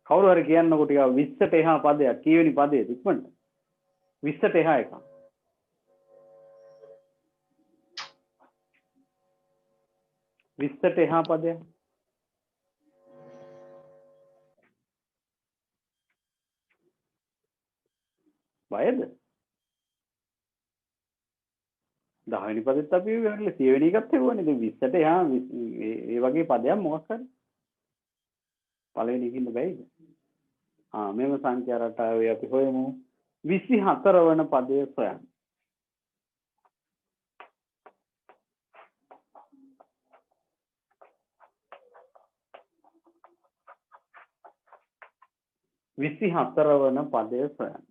කවුරු හරි කියන්නකො ටික 20ට එහා පදයක් කීවෙනි පදයේද ඉක්මනට 20ට එහා එක 20ට එහා පදයක් බයද 10 වෙනි පදෙත් අපි වෙරළේ 100 වෙනි එකත් හෙව්වනේ. දැන් 20ට එහා මේ වගේ පදයක් මොකක් හරි පළවෙනි එකින්ද බැයිද? මෙම සංඛ්‍යා රටාවේ අපි හොයමු 24 වන පදය සොයන්න. විසි හතර වන පදය සොයන්න.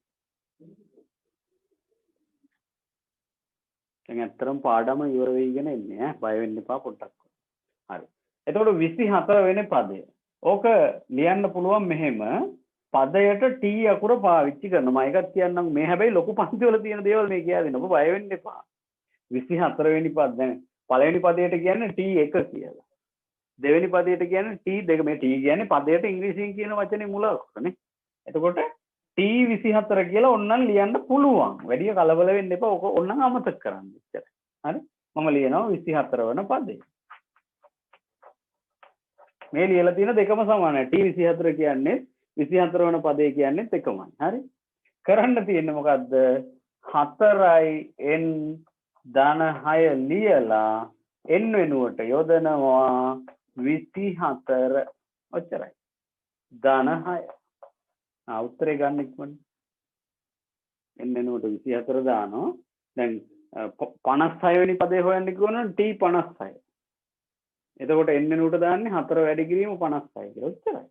දැන් ඇත්තටම පාඩම ඉවර වෙයිගෙන එන්නේ ඈ බය වෙන්න එපා පොඩ්ඩක්. හරි. එතකොට 24 වෙනි පදය. ඕක ලියන්න පුළුවන් මෙහෙම පදයට t අකුර පාවිච්චි කරනවා. මම එකක් කියන්නම් මේ හැබැයි ලොකු පන්ති වල තියෙන දේවල් මේ කියලා දෙන්න. ඔබ බය වෙන්න එපා. 24 වෙනි පද දැන් පළවෙනි පදයට කියන්නේ t1 කියලා. දෙවෙනි පදයට කියන්නේ t2. මේ t කියන්නේ පදයට ඉංග්‍රීසියෙන් කියන වචනේ මුල අකුරනේ. එතකොට t24 කියලා ඕන්නම් ලියන්න පුළුවන්. වැඩි කලබල වෙන්න එපා. ඕක ඕන්නම් අමතක කරන්න ඉච්චර. හරි? මම ලියනවා 24 වන පදේ. මේ ලියලා තියෙන දෙකම සමානයි. t24 කියන්නේ 24 වෙනි පදේ කියන්නේත් එකමයි. හරි. කරන්න තියෙන්නේ මොකද්ද? 4යි n ධන 6 ලියලා n වෙනුවට යොදනවා 24. ඔච්චරයි. ධන 6. උත්තරේ ගන්න ඉක්මනට. n වෙනුවට 24 දානවා. දැන් 56 වෙනි පදේ හොයන්න කිව්වොත් t 56. එතකොට n වෙනුවට දාන්නේ 4 වැඩි කිරීම 56 කියලා. ඔච්චරයි.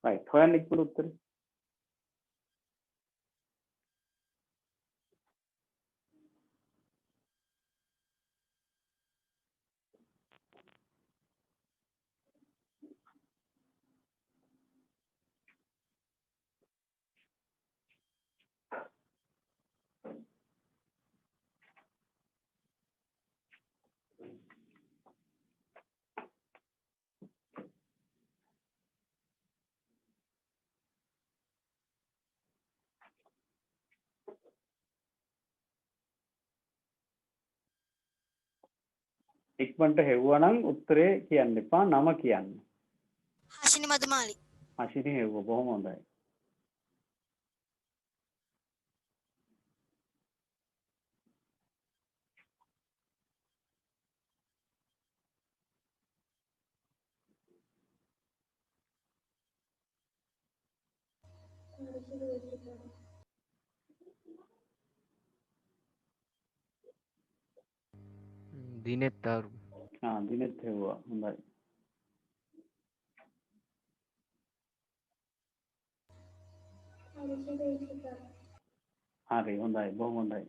right. හොයන්න ඉක්මනට උත්තරේ. ඉක්මනට හෙව්වනම් උත්තරේ කියන්න එපා. නම කියන්න. හෂිනි මදුමාලි. හෂිනි හෙව්ව. බොහොම හොඳයි. දිනෙත් අරු. දිනෙත් හෙව්වා. හොඳයි. හරි හොඳයි. බොහොම හොඳයි.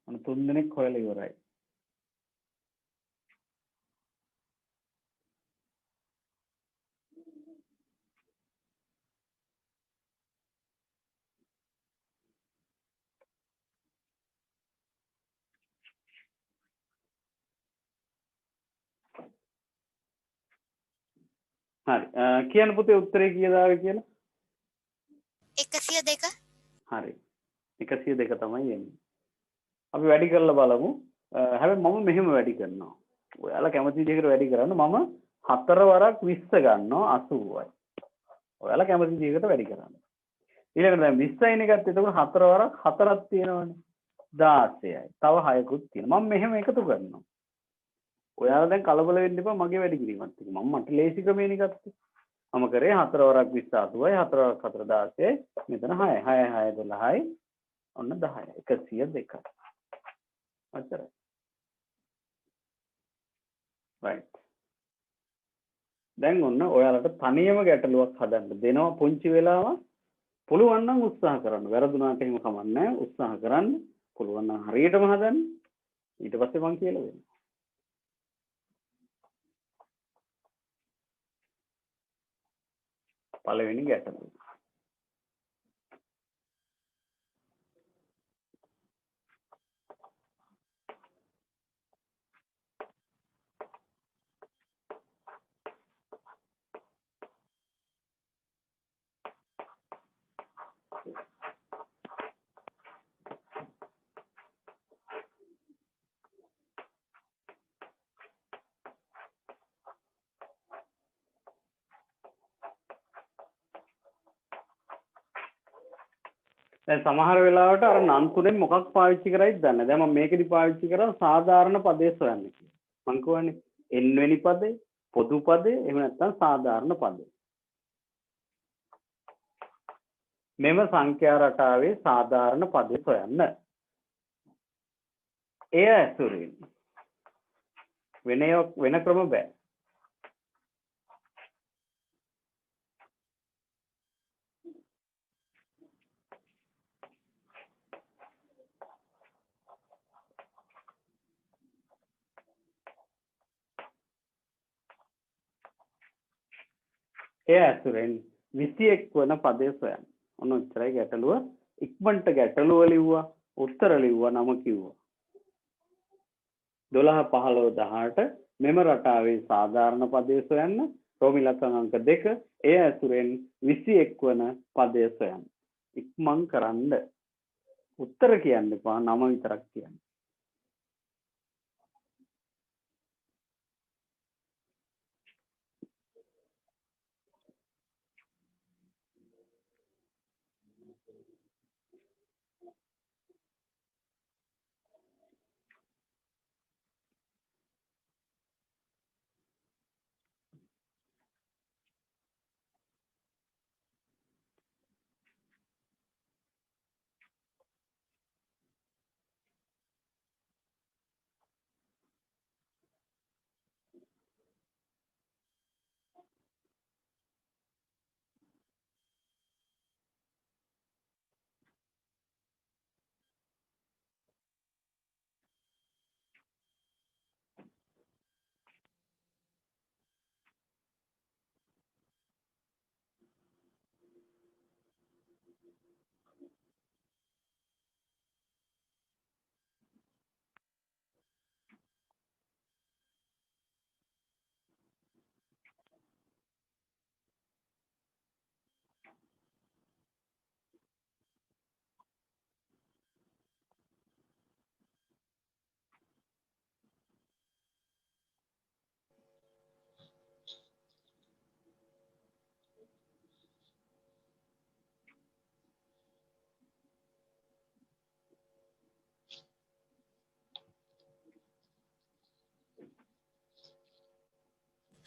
අන්න 3 දෙනෙක් හොයලා ඉවරයි. හරි. කියන්න පුතේ උත්තරේ කීයද ආවේ කියලා? 102. හරි. 102 තමයි එන්නේ. අපි වැඩි කරලා බලමු. හැබැයි මම මෙහෙම වැඩි කරනවා. ඔයාලා කැමති විදිහකට වැඩි කරන්න. මම 4 වරක් 20 ගන්නවා 80යි. ඔයාලා කැමති විදිහකට වැඩි කරන්න. ඊළඟට දැන් 20යින් එකත් එතකොට 4 වරක් 4ක් තියෙනවනේ. 16යි. තව 6කුත් තියෙනවා. මම මෙහෙම එකතු කරනවා. ඔයාලා දැන් කලබල වෙන්න එපා මගේ වැඩි කිරීමත් එක්ක. මට ලේසි ක්‍රමේනේ ගත්තේ. මම කරේ 4 වරක් 20 80යි 4 වරක් 4 16යි මෙතන 6යි 6 6 12යි ඔන්න 10යි 102යි. ඔච්චරයි. right. දැන් ඔන්න ඔයාලට තනියම ගැටලුවක් හදන්න දෙනවා පුංචි වෙලාව. පුළුවන් නම් උත්සාහ කරන්න. වැරදුනාට එහෙම කමක් නැහැ. උත්සාහ කරන්න. පුළුවන් නම් හරියටම හදන්න. ඊට පස්සේ මං කියලා දෙන්නම්. පළවෙනි ගැටලුව. දැන් සමහර වෙලාවට අර නම් තුනෙන් මොකක් පාවිච්චි කරයිද දන්නේ නැහැ. දැන් මම මේකෙදි පාවිච්චි කරා සාධාරණ පදේ සොයන්න කියලා. මං කියවනේ n වෙනි පදේ, පොදු පදේ, එහෙම නැත්නම් සාධාරණ පදේ. මෙම සංඛ්‍යා රටාවේ සාධාරණ පදේ සොයන්න. එය ඇසුරින් වෙන ක්‍රම බෑ. එය ඇසුරෙන් 21 වන පදේ සොයන්න. ඔන්න ඔච්චරයි ගැටලුව. ඉක්මනට ගැටලුව ලිව්වා, උත්තර ලිව්වා, නම කිව්වා. 12 15 18 මෙම රටාවේ සාධාරණ පදේ සොයන්න. රෝමි ලක්ෂණ අංක 2 එය ඇසුරෙන් 21 වන පදේ සොයන්න. ඉක්මන් කරන්න. උත්තර කියන්න එපා, නම විතරක් කියන්න.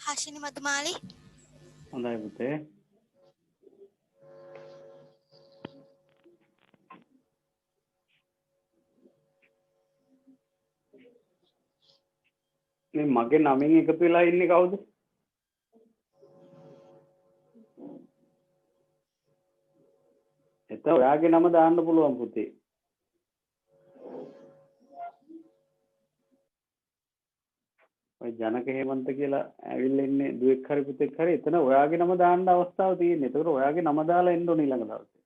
හෂිනි මදුමාලි හොඳයි පුතේ. මේ මගේ නමින් එකතු වෙලා ඉන්නේ කවුද? එතන ඔයාගේ නම දාන්න පුළුවන් පුතේ. ඔය ජනක හේමන්ත කියලා ඇවිල්ලා ඉන්නේ දුවෙක් හරි පුතෙක් හරි එතන ඔයාගේ නම දාන්න අවස්ථාව තියෙන්නේ. ඒතකොට ඔයාගේ නම දාලා එන්න ඕනේ ඊළඟ දවසේ.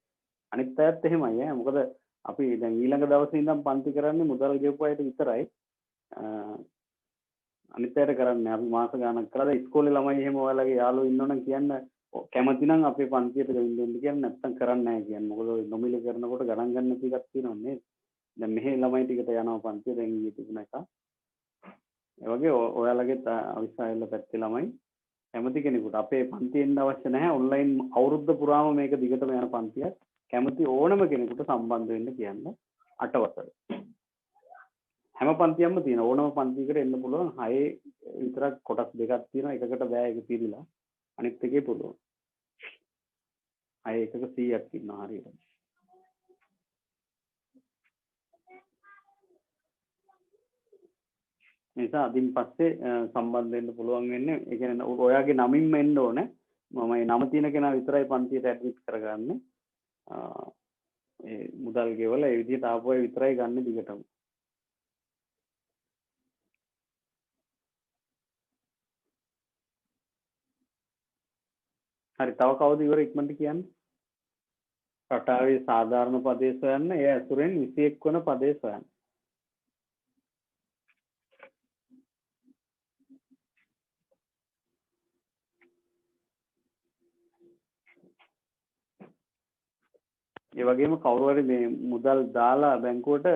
අනිත් අයත් එහෙමයි ඈ. මොකද අපි දැන් ඊළඟ දවසේ ඉඳන් පන්ති කරන්නේ මුදල් ගෙවපු අයට විතරයි. අනිත් අයට කරන්නේ අපි මාස ගාණක් කරලා ඉස්කෝලේ ළමයි එහෙම ඔයාලගේ යාළුවෝ ඉන්නවනම් කියන්න කැමති නම් අපේ පන්තියට ගෙවින්න දෙන්න කියන්නේ නැත්නම් කරන්නේ නැහැ කියන්නේ. මොකද ඔය නොමිලේ කරනකොට ගණන් ගන්න නැති එකක් තියෙනවා නේද? දැන් මෙහි ළමයි ටිකට යනවා පන්තිය දැන් ඊයේ තිබුණ එක. ඒ වගේ ඔයාලගේ අවිස්සායල පැත්තේ ළමයි කැමති කෙනෙකුට අපේ පන්තියෙන් අවශ්‍ය නැහැ ඔන්ලයින් අවුරුද්ද පුරාම මේක දිගටම යන පන්තියක්. කැමති ඕනම කෙනෙකුට සම්බන්ධ වෙන්න කියන්න 8 වසර. හැම පන්තියක්ම තියෙන ඕනම පන්තියකට එන්න පුළුවන් 6 විතරක් කොටස් දෙකක් තියෙනවා එකකට බෑ ඒක පිළිලා අනිත් එකේ පුළුවන් 6 එකක 100ක් ඉන්නවා හරියට නිසා අදින් පස්සේ සම්බන්ධ වෙන්න පුළුවන් වෙන්නේ ඒ කියන්නේ ඔයාගේ නමින්ම එන්න ඕනේ මම මේ නම තියෙන කෙනා විතරයි පන්තියට ඇඩ්මිට් කරගන්නේ ඒ මුදල් ගෙවලා ඒ විදිහට ආපු අය විතරයි ගන්න දිගටම හරි තව කවුද ඉවර ඉක්මනට කියන්නේ රටාවේ සාධාරණ පදේ සොයන්න ඒ ඇසුරෙන් 21 වන පදේ සොයන්න ඒ වගේම කවුරු හරි මේ මුදල් දාලා බැංකුවට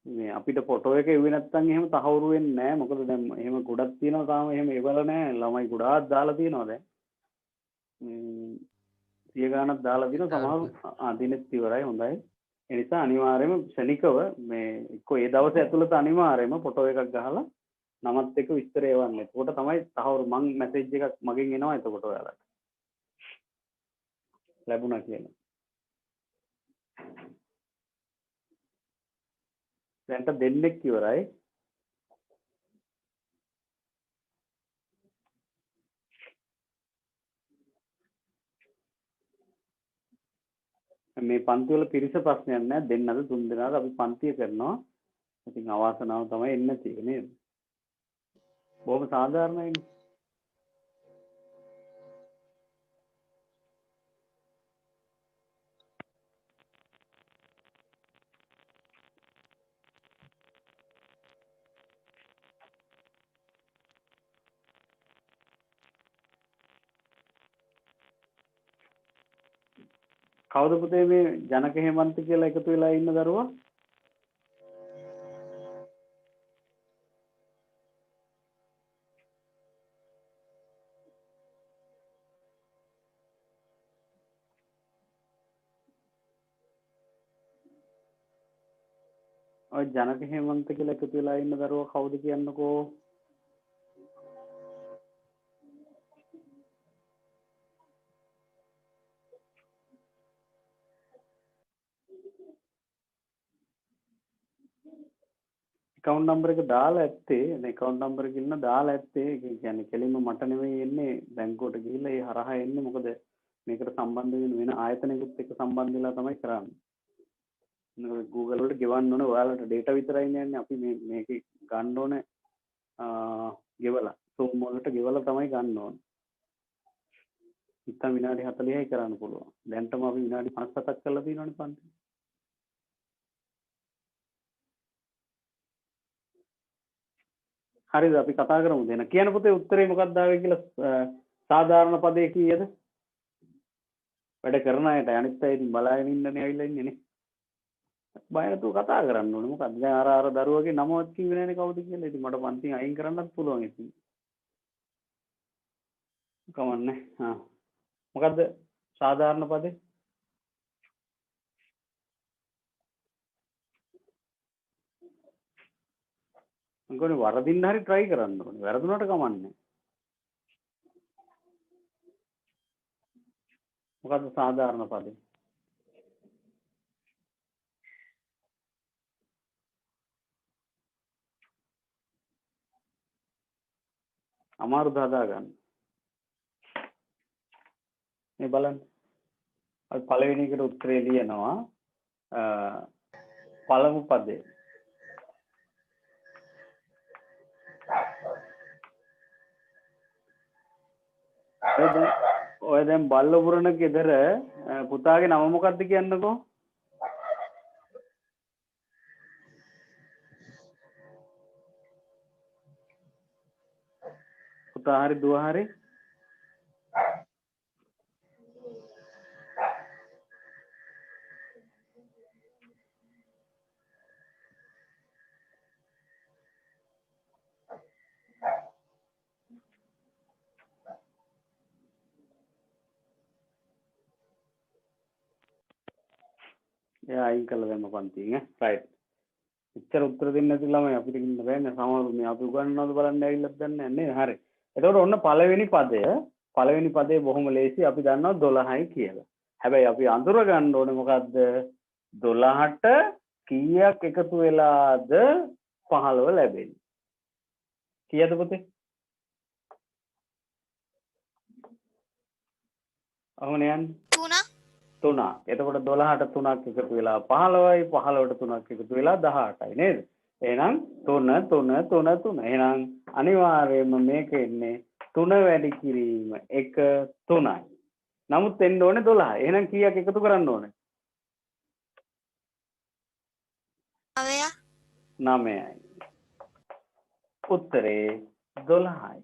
මේ අපිට ෆොටෝ එක එව්වේ නැත්නම් එහෙම තහවුරු වෙන්නේ නැහැ මොකද දැන් එහෙම ගොඩක් තියෙනවා තාම එහෙම ඒවල නැහැ ළමයි ගොඩාක් දාලා තියෙනවා දැන් 100 ගාණක් දාලා දිනවා සමහර දිනෙත් ඉවරයි හොඳයි ඒ නිසා අනිවාර්යයෙන්ම ශනිකව මේ එක්ක ඒ දවසේ ඇතුළත අනිවාර්යයෙන්ම ෆොටෝ එකක් ගහලා නමත් එක්ක විස්තර එවන්න. එතකොට තමයි තහවුරු මං මැසේජ් එකක් මගෙන් එනවා එතකොට ඔයාලට. ලැබුණා කියලා. දැන්ට දෙන්නෙක් ඉවරයි. මේ පන්ති වල පිරිස ප්‍රශ්නයක් නැහැ දෙන්නද තුන් දෙනාද අපි පන්තිය කරනවා. ඉතින් අවාසනාව තමයි එන්නේ නැති එක නේද? බොහොම සාධාරණයි. කවුද පුතේ මේ ජනක හේමන්ත කියලා එකතු වෙලා ඉන්න දරුවා? ඔය ජනක හේමන්ත කියලා එකතු වෙලා ඉන්න දරුවා කවුද කියන්නකෝ? account number එක දාලා ඇත්තේ මේ account number එක ඉන්න දාලා ඇත්තේ ඒ කියන්නේ කෙලින්ම මට නෙවෙයි එන්නේ බැංකුවට ගිහිල්ලා ඒ හරහා එන්නේ මොකද මේකට සම්බන්ධ වෙන වෙන ආයතනයකට එක්ක සම්බන්ධ වෙලා තමයි කරන්නේ. Google වලට ගෙවන්න ඕනේ ඔයාලට data විතරයි යන්නේ අපි මේක ගන්න ඕනේ ගෙවලා Zoom වලට ගෙවලා තමයි ගන්න ඕනේ. ඉතින් විනාඩි 40යි කරන්න පුළුවන්. දැන්ටම අපි විනාඩි 57ක් කරලා තියෙනවනේ පන්ති. හරිද අපි කතා කරමු දෙන. කියන පුතේ උත්තරේ මොකක්ද ආවේ කියලා සාධාරණ පදේ කීයද? වැඩ කරන අයට අනිත් අය ඉතින් බලාගෙන ඉන්නනේ ඇවිල්ලා ඉන්නේ නේ. බය නැතුව කතා කරන්න ඕනේ. මොකද දැන් අර දරුවගේ නමවත් කිව්වේ නැනේ කවුද කියලා. ඉතින් මට පන්තියෙන් අයින් කරන්නත් පුළුවන් ඉතින්. කමන්නේ. හා. මොකද්ද සාධාරණ පදේ? මොකද වරදින්න හරි try කරන්න ඕනේ. වැරදුනට කමන්නේ. මොකද්ද සාධාරණ පදේ? අමාරුද හදාගන්න. මේ බලන්න. අපි පළවෙනි එකට උත්තරේ ලියනවා. පළමු පදේ. ඔය දැන් බල්ලපුරන ගෙදර පුතාගේ නම මොකක්ද කියන්නකෝ? පුතා හරි දුව හරි? එයා අයින් කළා දැම්ම පන්තියෙන් රයිට්. ඉච්චර උත්තර දෙන්නේ නැති ළමයි අපිට ඉන්න බෑනේ සමහරු මේ අපි උගන්වනවද බලන්න ඇවිල්ලත් දන්නේ නැහැ හරි. එතකොට ඔන්න පළවෙනි පදේ බොහොම ලේසි අපි දන්නවා 12යි කියලා. හැබැයි අපි අඳුර ගන්න ඕනේ මොකද්ද? 12ට කීයක් එකතු වෙලාද 15 ලැබෙන්නේ? කීයද පුතේ? අහුනේ යන්නේ? 3. එතකොට 12ට 3ක් එකතු වෙලා 15යි 15ට 3ක් එකතු වෙලා 18යි නේද? එහෙනම් 3. එහෙනම් අනිවාර්යයෙන්ම මේක එන්නේ 3 වැඩි කිරීම 1 3යි. නමුත් එන්න ඕනේ 12. එහෙනම් කීයක් එකතු කරන්න ඕනේ? 9යි. උත්තරේ 12යි.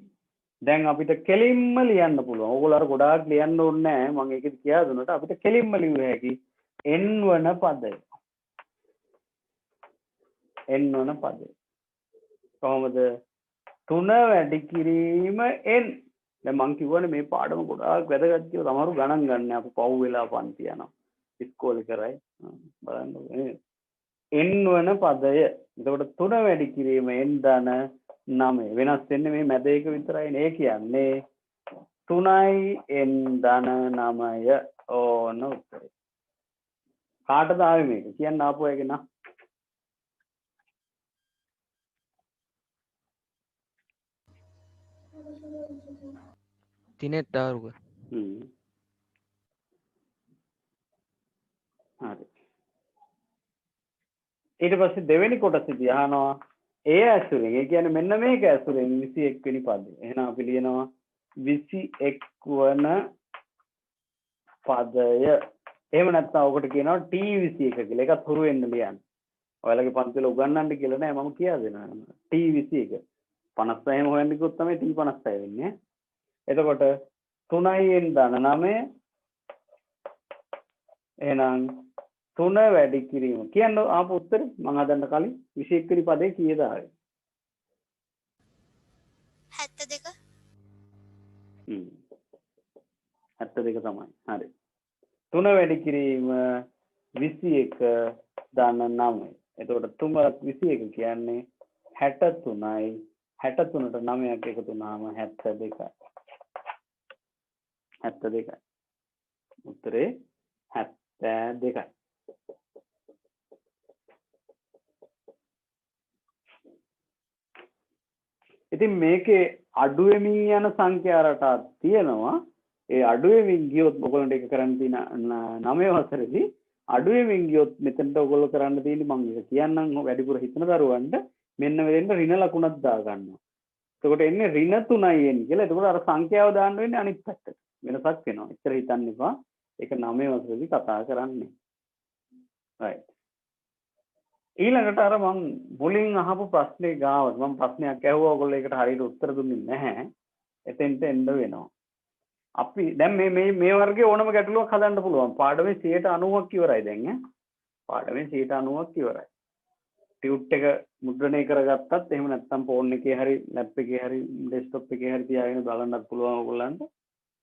දැන් අපිට කෙලින්ම ලියන්න පුළුවන්. ඕගොල්ලෝ අර ගොඩාක් ලියන්න ඕනේ නැහැ. මම ඒකෙදි කියා දුන්නට අපිට කෙලින්ම ලියුව හැකි n වන පදය. n වන පදය. කොහොමද? 3 වැඩි කිරීම n. දැන් මම කියවනේ මේ පාඩම ගොඩාක් වැදගත් කියලා. සමහරු ගණන් ගන්න අපි පව් වෙලා පන්ති යනවා. ඉස්කෝලේ කරයි. බලන්න ඕනේ. n වන පදය. එතකොට 3 වැඩි කිරීම n ධන 9 වෙනස් වෙන්නේ මේ මැද එක විතරයි. ඒ කියන්නේ 3යි n ධන 9 ඕන උත්තරේ. කාටද ආවේ මේක? කියන්න ආපු අයගේ නා. දිනෙත් දාරුක. හරි. ඊට පස්සේ දෙවෙනි කොටසදී අහනවා ඒ ඇසුරෙන්. ඒ කියන්නේ මෙන්න මේක ඇසුරෙන් 21 වෙනි පදේ. එහෙනම් අපි ලියනවා 21 වන පදය. එහෙම නැත්නම් ඔකට කියනවා T21 කියලා. ඒකත් හුරු වෙන්න ලියන්න. ඔයාලගේ පන්තිවල උගන්වන්න කියලා නෑ මම කියා දෙනවා. T21. 56 එහෙම හොයන්න කිව්වොත් තමයි T56 වෙන්නේ. එතකොට 3යි n ධන 9. එහෙනම් 3 වැඩි කිරීම. කියන්න ආපු උත්තරේ මම හදන්න කලින් 21 වෙනි පදේ කීයද ආවේ? 72. 72 තමයි. හරි. 3 වැඩි කිරීම 21 ධන 9. එතකොට 3 21 කියන්නේ 63යි. 63ට 9ක් එකතු වුණාම 72යි. 72යි. උත්තරේ 72යි. ඉතින් මේකේ අඩු වෙමින් යන සංඛ්‍යා රටාවක් තියෙනවා. ඒ අඩු වෙමින් ගියොත් ඔයගොල්ලන්ට ඒක කරන්න තියෙන 9 වසරේදී අඩු වෙමින් ගියොත් මෙතනට ඔයගොල්ලෝ කරන්න තියෙන්නේ මම ඒක කියන්නම් වැඩිපුර හිතන දරුවන්ට මෙන්න මෙතෙන්ට ඍණ ලකුණක් දා ගන්නවා. එතකොට එන්නේ ඍණ 3යි එන්නේ කියලා. එතකොට අර සංඛ්‍යාව දාන්න වෙන්නේ අනිත් පැත්තට. වෙනසක් වෙනවා. එච්චර හිතන්න එපා. ඒක 9 වසරේදී කතා කරන්නේ. right. ඊළඟට අර මම මුලින් අහපු ප්‍රශ්නේ ගාවට මම ප්‍රශ්නයක් ඇහුවා ඔයගොල්ලෝ ඒකට හරියට උත්තර දුන්නේ නැහැ. එතෙන්ට එන්න වෙනවා. අපි දැන් මේ වර්ගයේ ඕනම ගැටලුවක් හදන්න පුළුවන්. පාඩමේ 90%ක් ඉවරයි දැන් ඈ. පාඩමේ 90%ක් ඉවරයි. ටියුට් එක මුද්‍රණය කරගත්තත් එහෙම නැත්නම් ෆෝන් එකේ හරි ලැප් එකේ හරි ඩෙස්ක්ටොප් එකේ හරි තියාගෙන බලන්නත් පුළුවන් ඔයගොල්ලන්ට.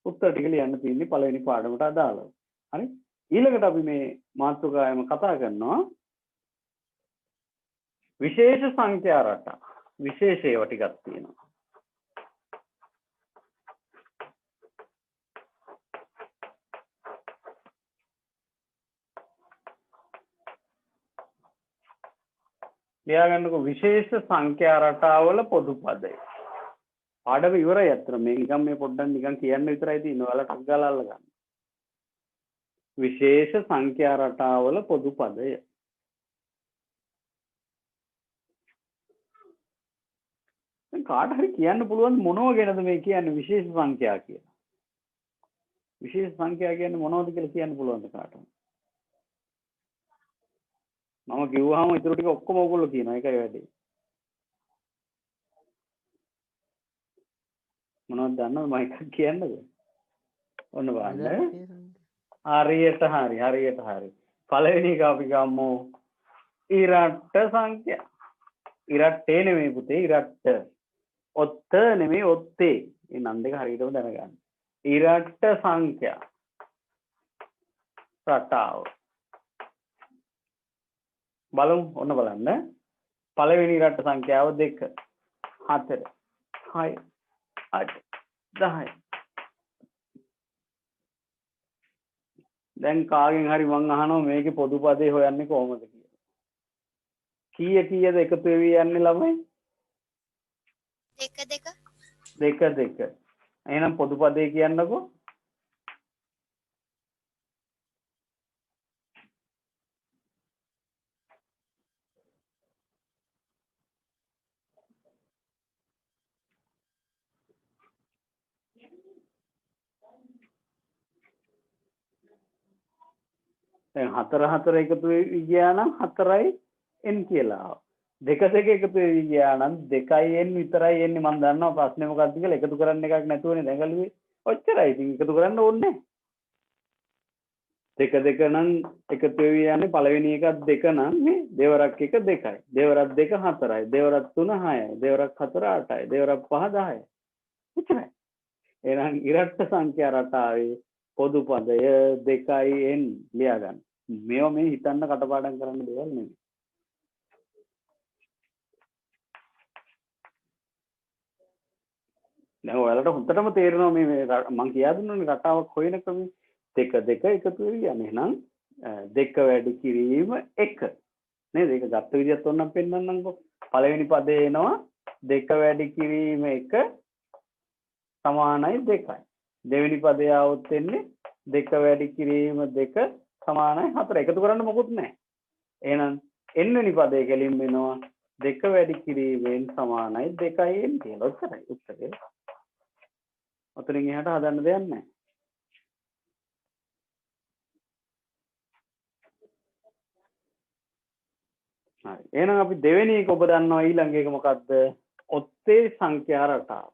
උත්තර ටික ලියන්න තියෙන්නේ පළවෙනි පාඩමට අදාළව. හරි? ඊළඟට අපි මේ මාතෘකාවෙම කතා කරනවා විශේෂ සංඛ්‍යා රටා. විශේෂ ඒවා ටිකක් තියෙනවා. ලියාගන්නකො විශේෂ සංඛ්‍යා රටාවල පොදු පදය. පාඩම ඉවරයි අතන මේ නිකන් මේ පොඩ්ඩක් නිකන් කියන්න විතරයි තියෙන්නේ. ඔයාලා ටක් ගාලා අල්ලගන්න. විශේෂ සංඛ්‍යා රටාවල පොදු පදය. දැන් කාට හරි කියන්න පුළුවන් මොනව ගැනද මේ කියන්නේ විශේෂ සංඛ්‍යා කියලා. විශේෂ සංඛ්‍යා කියන්නේ මොනවද කියලා කියන්න පුළුවන්ද කාටද? මම කිව්වහම ඊටු ටික ඔක්කොම ඔයගොල්ලෝ කියනවා. ඒකයි වැඩේ. මොනවද දන්නවද මම එකක් කියන්නද? ඔන්න බලන්න. හරියට හරි. පළවෙනි එක අපි ගමු. ඉරට්ට සංඛ්‍යා. ඉරට්ටේ නෙමෙයි පුතේ ඉරට්ට. ඔත්ත නෙමෙයි ඔත්තේ. මේ නම් දෙක හරියටම දැනගන්න. ඉරට්ට සංඛ්‍යා. රටාව. බලමු ඔන්න බලන්න. පළවෙනි ඉරට්ට සංඛ්‍යාව 2 4 6 8 10. දැන් කාගෙන් හරි මං අහනවා මේකේ පොදු පදේ හොයන්නේ කොහොමද කියලා. කීයද එකතු වෙවි යන්නේ ළමයි? 2. එහෙනම් පොදු පදේ කියන්නකෝ. දැන් 4 එකතු වෙවි ගියා නම් 4යි n කියලා. 2 එකතු වෙවි ගියා නම් 2යි n විතරයි එන්නේ. මම දන්නවා ප්‍රශ්නේ මොකක්ද කියලා. එකතු කරන්න එකක් නැතුවනේ දැඟලුවේ. ඔච්චරයි. ඉතින් එකතු කරන්න ඕනේ නැහැ. 2 නම් එකතු වෙවි යන්නේ පළවෙනි එකත් 2 නම් මේ දෙවරක් 1 2යි. දෙවරක් 2 4යි. දෙවරක් 3 6යි. දෙවරක් 4 8යි. දෙවරක් 5 10යි. ඔච්චරයි. එහෙනම් ඉරට්ට සංඛ්‍යා රටාවේ පොදු පදය 2යි n ලියා ගන්න. මේවා මේ හිතන්න කටපාඩම් කරන්න දේවල් නෙමෙයි. දැන් ඔයාලට හොඳටම තේරෙනවා මේ මම කියා දුන්නානේ රටාවක් හොයන ක්‍රමය. 2 එකතු වෙවි යන්නේ. එහෙනම් 2 වැඩි කිරීම 1 නේද? ඒක ගත්ත විදිහත් ඕනනම් පෙන්නන්නම්කෝ. පළවෙනි පදේ එනවා 2 වැඩි කිරීම 1 සමානයි 2යි. දෙවෙනි පදේ આવොත් එන්නේ 2 වැඩි කිරීම 2 සමානයි 4. එකතු කරන්න මොකුත් නැහැ. එහෙනම් n වෙනි පදේ කෙලින් වෙනවා 2 වැඩි කිරීමෙන් සමානයි 2යි n කියලා. ඔච්චරයි උත්තරේ. ඔතනින් එහාට හදන්න දෙයක් නැහැ. හරි. එහෙනම් අපි දෙවෙනි එක ඔබ දන්නවා ඊළඟ එක මොකද්ද? ඔත්තේ සංඛ්‍යා රටාව.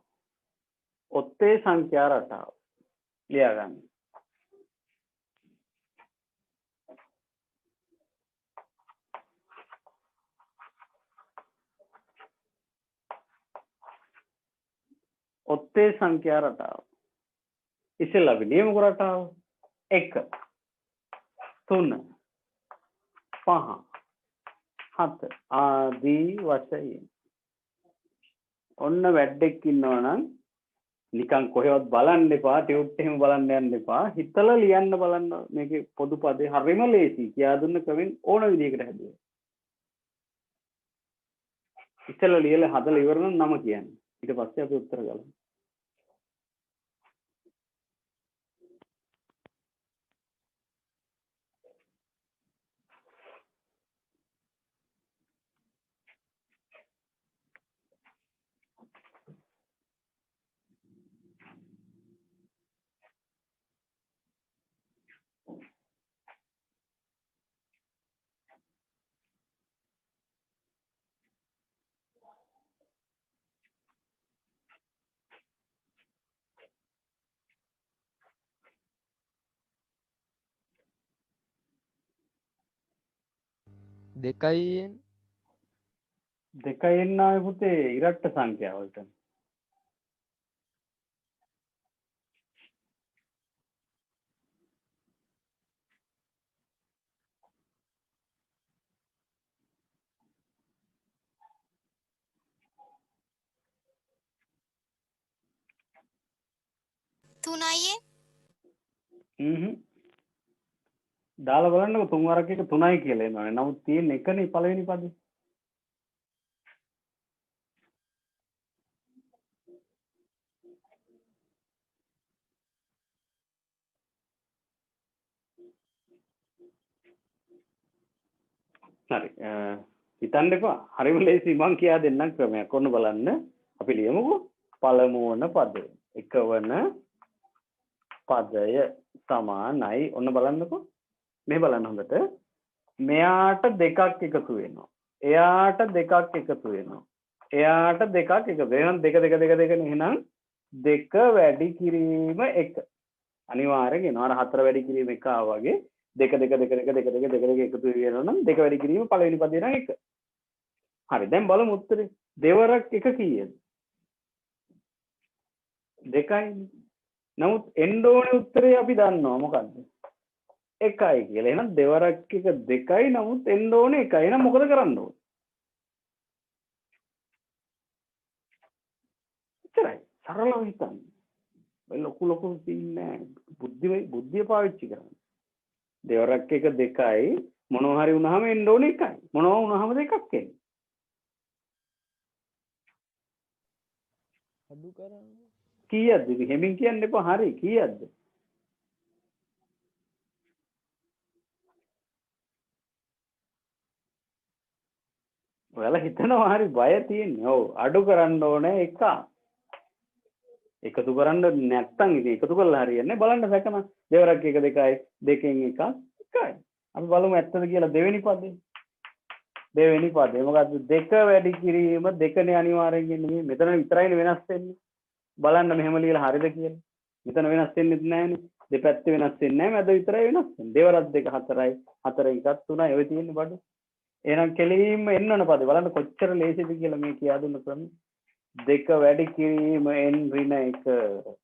ඔත්තේ සංඛ්‍යා රටාව. ලියා ගන්න. ඔත්තේ සංඛ්‍යා රටාව. ඉස්සෙල්ලා අපි ලියමුකෝ රටාව. 1 3 5 7 ආදී වශයෙන්. ඔන්න වැඩෙක් ඉන්නවා නම් නිකන් කොහෙවත් බලන්න එපා. ටියුට් එහෙම බලන්න යන්න එපා. හිතලා ලියන්න බලන්න. මේකේ පොදු පදේ හරිම ලේසි. කියා දුන්න ක්‍රමෙන් ඕන විදිහකට හැදුවා. ඉතල ලියලා හදලා ඉවර නම් නම කියන්නේ. ඊට පස්සේ අපි උත්තර ගමු. දෙකයියෙන් දෙකයි එන්න ආවේ පුතේ ඉරට්ට සංඛ්‍යාවලට. තුනයියෙන් දාලා බලන්නකො තුන් වරක් එක 3යි කියලා එනවනේ. නමුත් තියෙන එකනේ පළවෙනි පදේ. හරි. හිතන්න එපා. හරිම ලේසි මං කියා දෙන්නම් ක්‍රමයක්. ඔන්න බලන්න. අපි ලියමුකෝ. පළමු වන පදය. එකවන පදය සමානයි. ඔන්න බලන්නකෝ. මේ බලන්න හොඳට. මෙයාට දෙකක් එකතු වෙනවා. එයාට දෙකක් එකතු වෙනවා. එයාට දෙකක් එකතු වෙනවා. දෙක දෙක දෙක දෙක එහෙනම් දෙක වැඩි කිරීම 1. අනිවාර්යෙන් එනවා. අර 4 වැඩි කිරීම 1 ආවා වගේ දෙක දෙක දෙක දෙක දෙක දෙක දෙක දෙක එකතු වෙනවා නම් දෙක වැඩි කිරීම පළවෙනි පදේ නම් 1. හරි. දැන් බලමු උත්තරේ. දෙවරක් 1 කීයද? 2යි. නමුත් එන්න ඕනේ උත්තරේ අපි දන්නවා මොකද්ද? 1යි කියලා. එහෙනම් දෙවරක් 1 2යි. නමුත් එන්න ඕනේ 1යි. එහෙනම් මොකද කරන්න ඕනේ? එච්චරයි. සරලව හිතන්න. ඔය ලොකු තින්නේ බුද්ධිය පාවිච්චි කරන්න. දෙවරක් 1 2යි. මොනවා හරි වුණාම එන්න ඕනේ 1යි. මොනවා වුණාම දෙකක් එන්නේ. අඩු කරන්න කීයද? හැමින් කියන්න එපා. හරි කීයද? ඔයාලා හිතනවා හරි බය තියෙන්නේ. ඔව් අඩු කරන්න ඕනේ 1. එකතු කරන්න නැත්තම් ඉතින් එකතු කරලා හරියන්නේ බලන්න සැකන දෙවරක් 1 2යි දෙකෙන් එකක් 1යි. අපි බලමු ඇත්තද කියලා දෙවෙනි පදේ. දෙවෙනි පදේ මොකද්ද? දෙක වැඩි කිරීම දෙකනේ අනිවාර්යෙන් එන්නේ. මෙතන විතරයිනේ වෙනස් වෙන්නේ. බලන්න මෙහෙම ලියලා හරිද කියලා. මෙතන වෙනස් වෙන්නේ නැහැනේ. දෙපැත්තේ වෙනස් වෙන්නේ නැහැ. මැද විතරයි වෙනස් වෙන්නේ. දෙවරක් 2 4යි. 4 එකක් 3යි. ඔය තියෙන්නේ බඩු. එහෙනම් කෙලින්ම එන්න ඕන පදේ. බලන්න කොච්චර ලේසිද කියලා මේ කියා දුන්න ක්‍රමය. දෙක වැඩි කිරීම n ඍණ 1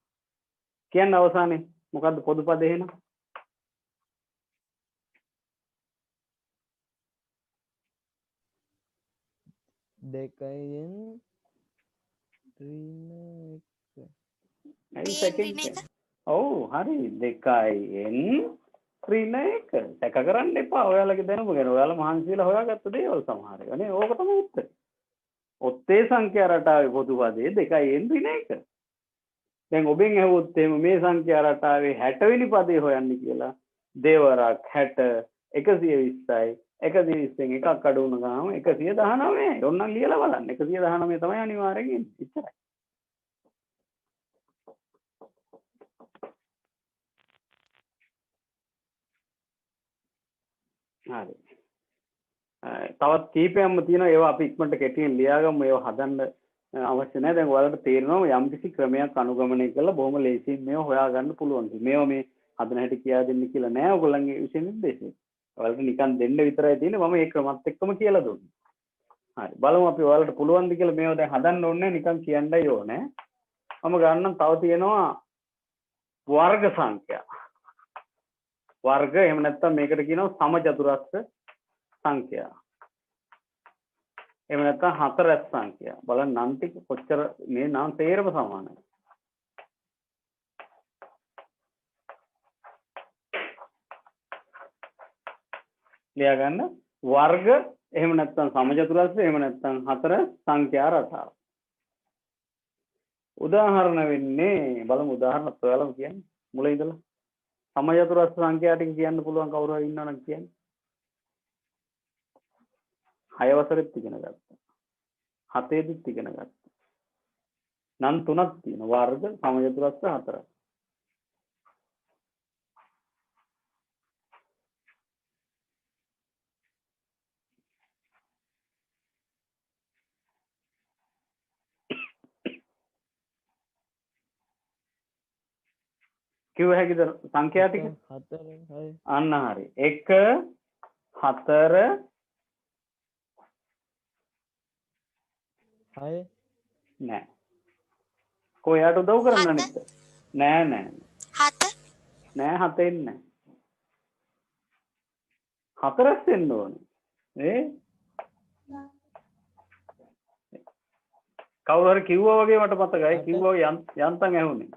කියන්න අවසානයේ මොකද්ද පොදු පදේ එහෙනම්? දෙකයියෙන් ඍණ 1 ඇයි n සැකෙන් ඍණ 1 ඔව් හරි 2n ඍණ 1 සැක කරන්න එපා. ඔයාලගේ දැනුම ගැන ඔයාලා මහන්සි වෙලා හොයාගත්ත දේවල් සමහර ඒවා නේ. ඕක තමයි උත්තරේ. ඔත්තේ සංඛ්‍යා රටාවේ පොදු පදේ 2n ඍණ 1. දැන් ඔබෙන් ඇහුවොත් එහෙම මේ සංඛ්‍යා රටාවේ 60 වෙනි පදේ හොයන්න කියලා දෙවරක් 60 120යි 120න් එකක් අඩු වුණ ගාම 119යි. ඔන්නම් ලියලා බලන්න. 119 තමයි අනිවාර්යෙන් එන්නේ. ඉච්චරයි. හරි. තවත් කීපයක්ම තියෙනවා. ඒවා අපි ඉක්මනට කෙටියෙන් ලියාගමු. ඒවා හදන්න අවශ්‍ය නැහැ. දැන් ඔයාලට තේරෙනවා යම්කිසි ක්‍රමයක් අනුගමනය කරලා බොහොම ලේසියෙන් මේවා හොයාගන්න පුළුවන්. මේවා මේ හදන හැටි කියා දෙන්න කියලා නෑ ඔයගොල්ලන්ගේ විශේෂ නිර්දේශය. ඔයාලට නිකන් දෙන්න විතරයි තියෙන්නේ. මම මේ ක්‍රමත් එක්කම කියලා දුන්නා. හරි. බලමු අපි ඔයාලට පුළුවන්ද කියලා මේවා දැන් හදන්න ඕනේ නිකන් කියන්නයි ඕනේ. මම ගන්නම් තව තියෙනවා වර්ග සංඛ්‍යා. වර්ග එහෙම නැත්නම් මේකට කියනවා සමචතුරස්‍ර සංඛ්‍යා. එහෙම නැත්නම් හතරස් සංඛ්‍යා. බලන්න නම් ටික කොච්චර මේ නම් තේරම සමානයි. ලියා ගන්න වර්ග එහෙම නැත්නම් සමචතුරස්‍ර එහෙම නැත්නම් හතර සංඛ්‍යා රටාව. උදාහරණ වෙන්නේ බලමු උදාහරණ ඔයාලම කියන්නේ මුල ඉඳලා සමචතුරස්‍ර සංඛ්‍යා ටික කියන්න පුළුවන් කවුරු හරි ඉන්නවනම් කියන්නේ. 6 වසරෙත් ඉගෙන ගත්තා. 7 දෙත් ඉගෙන ගත්තා. නම් 3ක් තියෙනවා. වර්ග සමචතුරස්‍ර 4. කිව්ව හැකිද සංඛ්‍යා ටික? 4 6 අන්න හරි. 1 4 හය නෑ. කොහේට උදව් කරන්න හත. අනිත්? නෑ නෑ. 7 නෑ 7 එන්නේ. 4ක් එන්න ඕනේ. කවුරු හරි කිව්වා වගේ මට මතකයි. කිව්වා යන්තම් ඇහුනේ.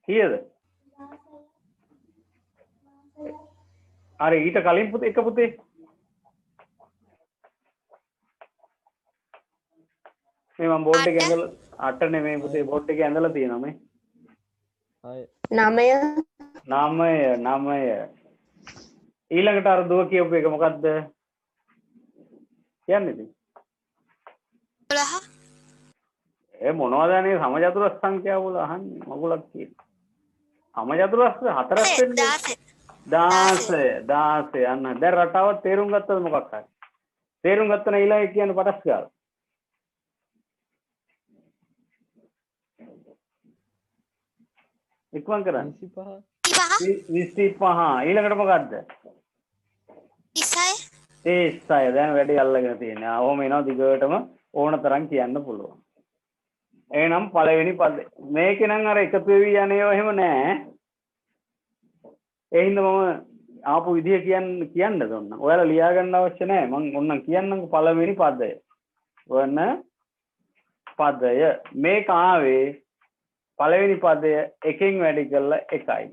කීයද? අර ඊට කලින් පුතේ එක පුතේ මේ මම බෝඩ් එකේ ඇඳලා 8 නෙමෙයි පුතේ බෝඩ් එකේ ඇඳලා තියෙනවා මේ හය 9 ඊළඟට අර දුව කියපු එක මොකද්ද කියන්නේ ඉතින් 12 ඒ මොනවද අනේ සමජතුරස් සංඛ්‍යාව වල අහන්නේ මගුලක් කියන සමජතුරස් 4ක් වෙන්නේ 16 අන්න දැන් රටාව තේරුම් ගත්තද මොකක් හරි තේරුම් ගත්ත නම් ඊළඟ කියන්නේ පටස් ගාලා ඉක්මන් කරන්න 25 ඊළඟට මොකද්ද 26 36 දැන් වැඩි අල්ලගෙන තියෙනවා. ඔහොම එනවා දිගටම ඕන තරම් කියන්න පුළුවන්. එහෙනම් පළවෙනි පදේ මේකේ නම් අර එකතු වෙවි යන්නේව එහෙම නෑ. ඒ හින්දා මම ආපු විදිය කියන්න දුන්න. ඔයාලා ලියා ගන්න අවශ්‍ය නෑ. මම ඔන්නම් කියන්නම්කො පළවෙනි පදය. වන පදය මේක ආවේ පළවෙනි පදය එකෙන් වැඩි කරලා 1යි.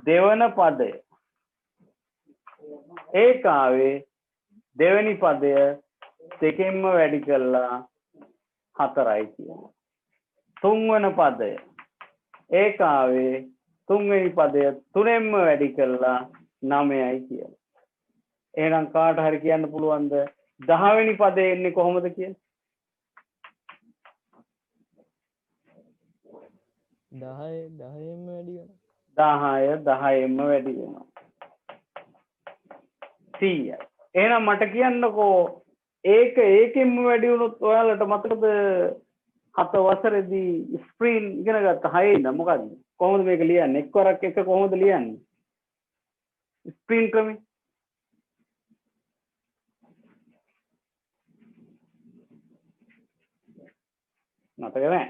දෙවන පදය ඒක ආවේ දෙවෙනි පදය දෙකෙන්ම වැඩි කරලා 4යි කියනවා. තුන්වන පදය ඒක ආවේ තුන්වෙනි පදය තුනෙන්ම වැඩි කරලා 9යි කියනවා. එහෙනම් කාට හරි කියන්න පුළුවන්ද 10 වෙනි පදේ එන්නේ කොහොමද කියලා? 10ෙන්ම වැඩි වෙනවා. 10ෙන්ම වැඩි වෙනවා. 100යි. එහෙනම් මට කියන්නකෝ ඒකෙන්ම වැඩි වුණොත් ඔයාලට මතකද 7 වසරේදී ස්ප්‍රීන් ඉගෙන ගත්ත 6 ඉඳන් මොකද්ද? කොහොමද මේක ලියන්නේ? එක්වරක් එක කොහොමද ලියන්නේ? ස්ප්‍රීන් ක්‍රමේ. මතක නැහැ.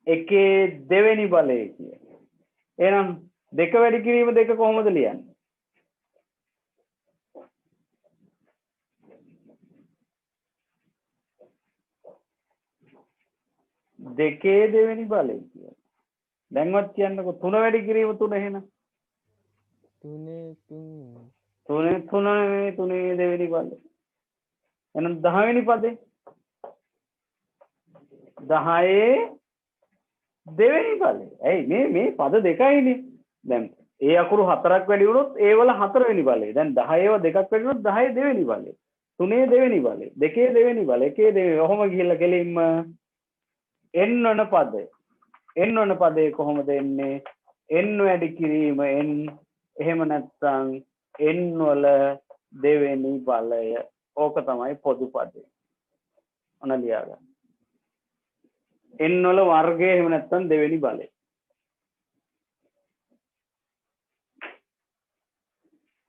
එකේ දෙවෙනි බලය කිය. එහෙනම් දෙක වැඩි කිරීම දෙක කොහොමද ලියන්නේ? දෙකේ දෙවෙනි බලය කිය. දැන්වත් කියන්නකො 3 වැඩි කිරීම 3 එහෙනම්. 3 දෙවෙනි බලය. එහෙනම් 10 වෙනි පදේ 10 දෙවෙනි බලය. ඇයි මේ පද දෙකයිනේ. දැන් ඒ අකුරු 4ක් වැඩි වුණොත් ඒ වල 4 වෙනි බලය. දැන් 10 ඒවා දෙකක් වැඩි වුණොත් 10 දෙවෙනි බලය. 3 දෙවෙනි බලය. 2 දෙවෙනි බලය. 1 දෙවෙනි. ඔහොම ගිහිල්ලා කෙලින්ම n වන පදය. n වන පදේ කොහොමද එන්නේ? n වැඩි කිරීම n. එහෙම නැත්නම් n වල දෙවෙනි බලය. ඕක තමයි පොදු පදේ. ඔන්න ලියා ගන්න. n වල වර්ගය එහෙම නැත්නම් දෙවෙනි බලය.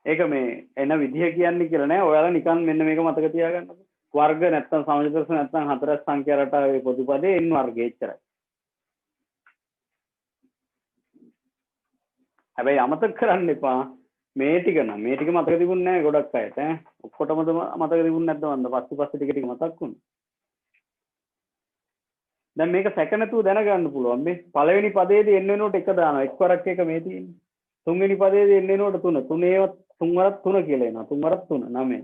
ඒක මේ එන විදිහ කියන්නේ කියලා නෑ. ඔයාලා නිකන් මෙන්න මේක මතක තියාගන්නකො. වර්ග නැත්නම් සමජදර්ශ නැත්නම් හතරස් සංඛ්‍යා රටාවේ පොදු පදේ n වර්ගය එච්චරයි. හැබැයි අමතක කරන්න එපා මේ ටික නම් මේ ටික මතක තිබුණේ නෑ ගොඩක් අයට ඈ. ඔක්කොටම මතක තිබුණේ නැද්ද මන්ද? පස්සේ ටික මතක් වුණා. දැන් මේක සැක නැතුව දැනගන්න පුළුවන්. මේ පළවෙනි පදයේදී n වෙනුවට 1 දානවා. එක්වරක් එක මේ තියෙන්නේ. තුන්වෙනි පදයේදී n වෙනුවට 3. තුනේවත් තුන් වරක් 3 කියලා එනවා. තුන් වරක් 3 9.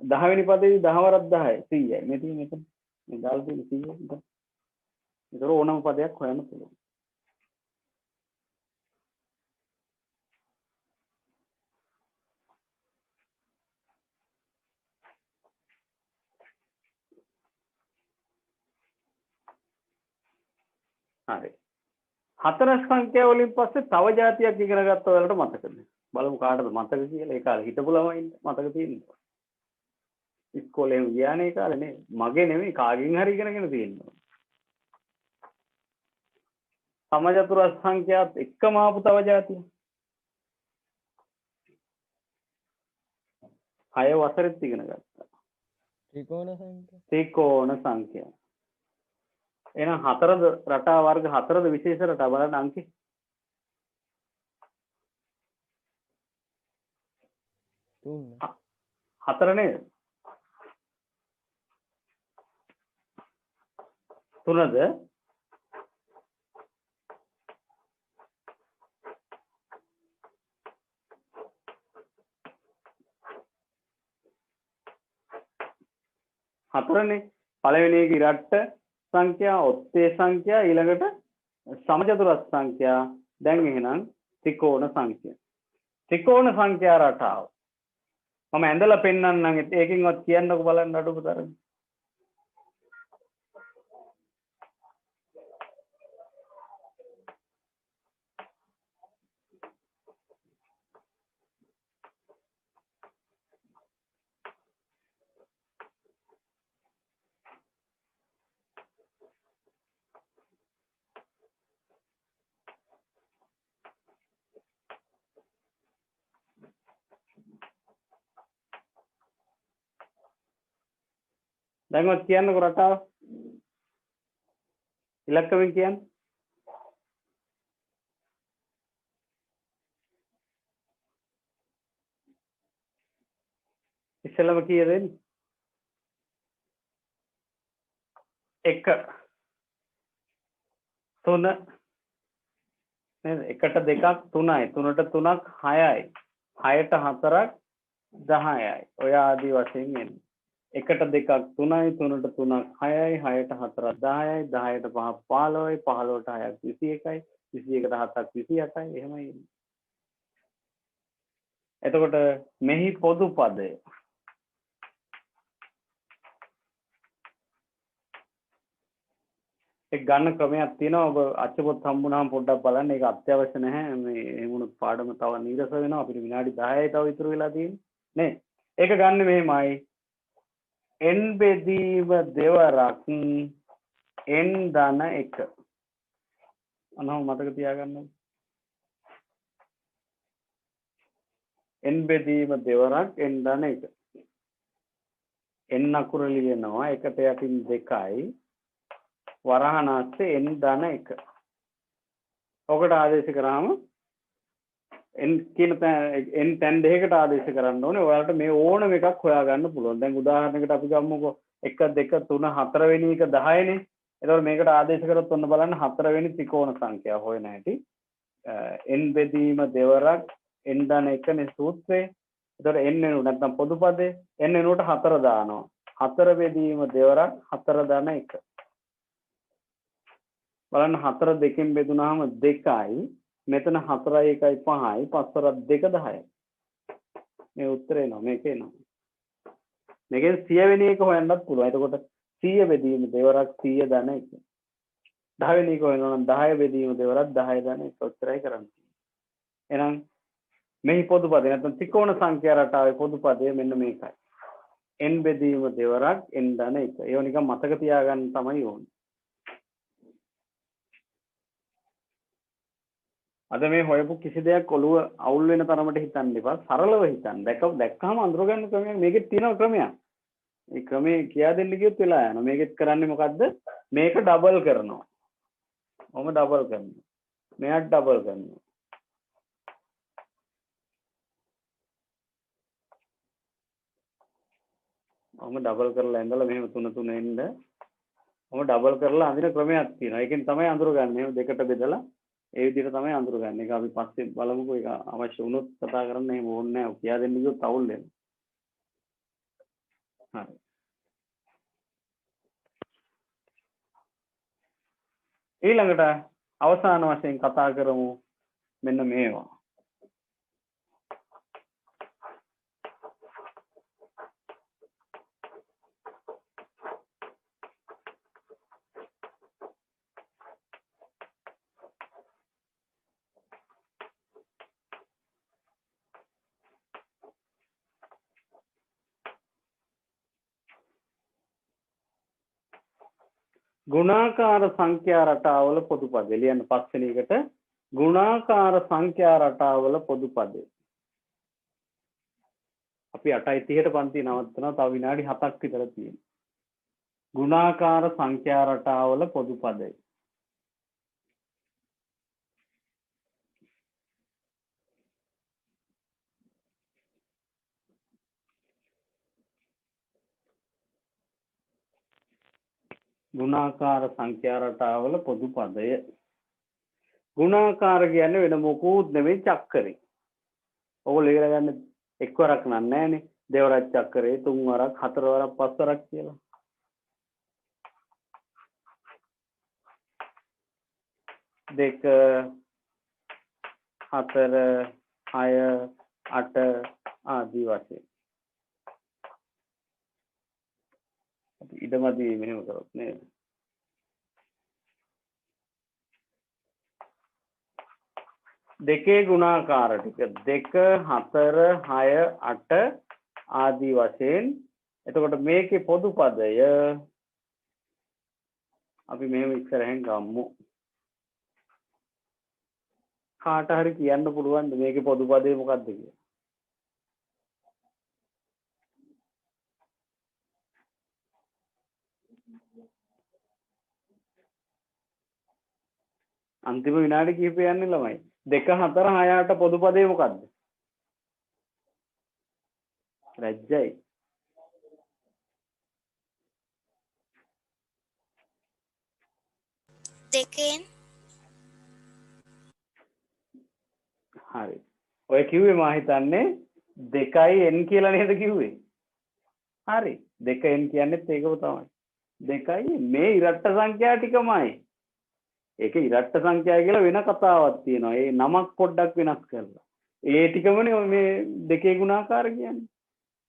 10 වෙනි පදයේදී 10 වරක් 10යි 100යි. මේ තියෙන්නේ මෙතන. මේ දාලා තියෙන 100යි. ඒතර ඕනම පදයක් හොයන්න පුළුවන්. හරි. හතරස් සංඛ්‍යාව වලින් පස්සේ තව જાතියක් ඉගෙන ගත්ත ඔයාලට මතකද? බලමු කාටද මතක කියලා. ඒ කාලේ හිටපු ළමයින්ට මතක තියෙනවා. ඉස්කෝලේ ගියානේ ඒ කාලේ නේ. මගේ නෙමෙයි කාගෙන් හරි ඉගෙනගෙන තියෙනවා. සමජතුරස් සංඛ්‍යාත් එක්කම ආපු තව જાතියක්. 6 වසරෙත් ඉගෙන ගත්තා. ත්‍රිකෝණ සංඛ්‍යා. ත්‍රිකෝණ සංඛ්‍යා. එහෙනම් හතරද රටා වර්ග හතරද විශේෂ රටා බලන්න අංකේ. තුන. හතර නේද? තුනද? හතරනේ. පළවෙනි එක ඉරට්ට සංඛ්‍යා, ඔත්තේ සංඛ්‍යා, ඊළඟට සමචතුරස් සංඛ්‍යා. දැන් එහෙනම් ත්‍රිකෝණ සංඛ්‍යා. ත්‍රිකෝණ සංඛ්‍යා රටාව. මම ඇඳලා පෙන්නන්නම්. ඒකෙන්වත් කියන්නකෝ බලන්න අඩුපතරම. දැන්වත් කියන්නකෝ රටාව. ඉලක්කමෙන් කියන්න. ඉස්සෙල්ලම කීයද එන්නේ? 1 3 නේද? 1ට 2ක් 3යි, 3ට 3ක් 6යි, 6ට 4ක් 10යි. ඔය ආදී වශයෙන් එන්නේ. 1ට 2ක් 3යි, 3ට 3ක් 6යි, 6ට 4ක් 10යි, 10ට 5ක් 15යි, 15ට 6ක් 21යි, 21ට 7ක් 28යි. එහෙමයි එන්නේ. එතකොට මෙහි පොදු පදය ඒ ගන්න ක්‍රමයක් තියෙනවා. ඔබ අච්චපොත් හම්බුනහම පොඩ්ඩක් බලන්න. ඒක අත්‍යවශ්‍ය නැහැ. මේ එහෙම වුණොත් පාඩම තව නීරස වෙනවා. අපිට විනාඩි 10යි තව ඉතුරු වෙලා තියෙන්නේ නේ. ඒක ගන්න මෙහෙමයි. n බෙදීම දෙවරක් n ධන 1. අනව මතක තියාගන්න. n බෙදීම දෙවරක් n ධන 1. n අකුර ලියනවා. එකට යටින් 2යි. වරහන් ආස්තේ n ධන 1. ඔකට ආදේශ කරාම n කියන n තැන් දෙකකට ආදේශ කරන්න ඕනේ. ඔයාලට මේ ඕනම එකක් හොයාගන්න පුළුවන්. දැන් උදාහරණයකට අපි ගමුකෝ 1 2 3 4 වෙනි එක 10නේ. එතකොට මේකට ආදේශ කරොත් ඔන්න බලන්න 4 වෙනි ත්‍රිකෝණ සංඛ්‍යාව හොයන හැටි. n බෙදීම දෙවරක් n ධන 1 නේ සූත්‍රය. එතකොට n වෙනුවට නැත්නම් පොදු පදේ n වෙනුවට 4 දානවා. 4 බෙදීම දෙවරක් 4 ධන 1. බලන්න 4 2කින් බෙදුනහම 2යි. මෙතන 4යි 1යි 5යි 5 2 10යි. මේ උත්තරේ එනවා. මේක එනවා. මේකෙන් 100 වෙනි එක හොයන්නත් පුළුවන්. එතකොට 100 බෙදීම දෙවරක් 100 ධන 1. 10 වෙනි එක හොයනවා නම් 10 බෙදීම දෙවරක් 10 ධන 1 උත්තරයි කරන්නේ. එහෙනම් මෙහි පොදු පදේ නැත්නම් ත්‍රිකෝණ සංඛ්‍යා රටාවේ පොදු පදය මෙන්න මේකයි. n බෙදීම දෙවරක් n ධන 1. ඒව නිකන් මතක තියාගන්න තමයි ඕනේ. අද මේ හොයපු කිසි දෙයක් ඔළුව අවුල් වෙන තරමට හිතන්න එපා. සරලව හිතන්න. දැක්කම අඳුර ගන්න ක්‍රමයක් මේකෙත් තියෙනවා ක්‍රමයක්. මේ ක්‍රමේ කියා දෙන්න කිව්වොත් වෙලා යනවා. මේකෙත් කරන්නේ මොකද්ද? මේක ඩබල් කරනවා. ඔම ඩබල් කරනවා. මෙයාට ඩබල් කරනවා. ඔම ඩබල් කරලා ඉඳලා මෙහෙම 3 3 එන්න. ඔම ඩබල් කරලා අඳින ක්‍රමයක් තියෙනවා. ඒකෙන් තමයි අඳුරගන්නේ. එහෙම දෙකට බෙදලා ඒ විදිහට තමයි අඳුරගන්නේ. ඒක අපි පස්සේ බලමුකෝ. ඒක අවශ්‍ය වුණොත් කතා කරන්න. එහෙම ඕනේ නැහැ. කියා දෙන්න කිව්වොත් අවුල් වෙනවා. හරි. ඊළඟට අවසාන වශයෙන් කතා කරමු මෙන්න මේවා. ගුණාකාර සංඛ්‍යා රටාවල පොදු පද. ලියන්න පස්වෙනි එකට ගුණාකාර සංඛ්‍යා රටාවල පොදු පද. අපි 8:30ට පන්ති නවත්තනවා. තව විනාඩි 7ක් විතර තියෙනවා. ගුණාකාර සංඛ්‍යා රටාවල පොදු පදය. ගුණාකාර සංඛ්‍යා රටාවල පොදු පදය. ගුණාකාර කියන්නේ වෙන මොකුත් නෙමෙයි චක්කරේ. ඔයගොල්ලෝ ඉගෙන ගන්න එක්වරක් නෑනේ. දෙවරක් චක්කරේ, තුන් වරක්, හතර වරක්, පස් වරක් කියලා. දෙක, හතර, හය, අට ආදී වශයෙන්. අපි ඉදමදී මෙහෙම කරොත් නේද? දෙකේ ගුණාකාර ටික 2 4 6 8 ආදී වශයෙන්. එතකොට මේකේ පොදු පදය අපි මෙහෙම ඉස්සරහෙන් ගමු. කාට හරි කියන්න පුළුවන්ද මේකේ පොදු පදේ මොකක්ද කියලා? අන්තිම විනාඩි කිහිපය යන්නේ ළමයි. 2 4 6 8 පොදු පදේ මොකක්ද? රජ්ජයි. දෙකෙන් හරි. ඔය කිව්වේ මා හිතන්නේ 2n කියලා නේද කිව්වේ? හරි. 2n කියන්නේත් ඒකම තමයි. 2 මේ ඉරට්ට සංඛ්‍යා ටිකමයි. ඒක ඉරට්ට සංඛ්‍යා කියලා වෙන කතාවක් තියෙනවා. ඒ නමක් පොඩ්ඩක් වෙනස් කරලා. ඒ ටිකමනේ මේ දෙකේ ගුණාකාර කියන්නේ.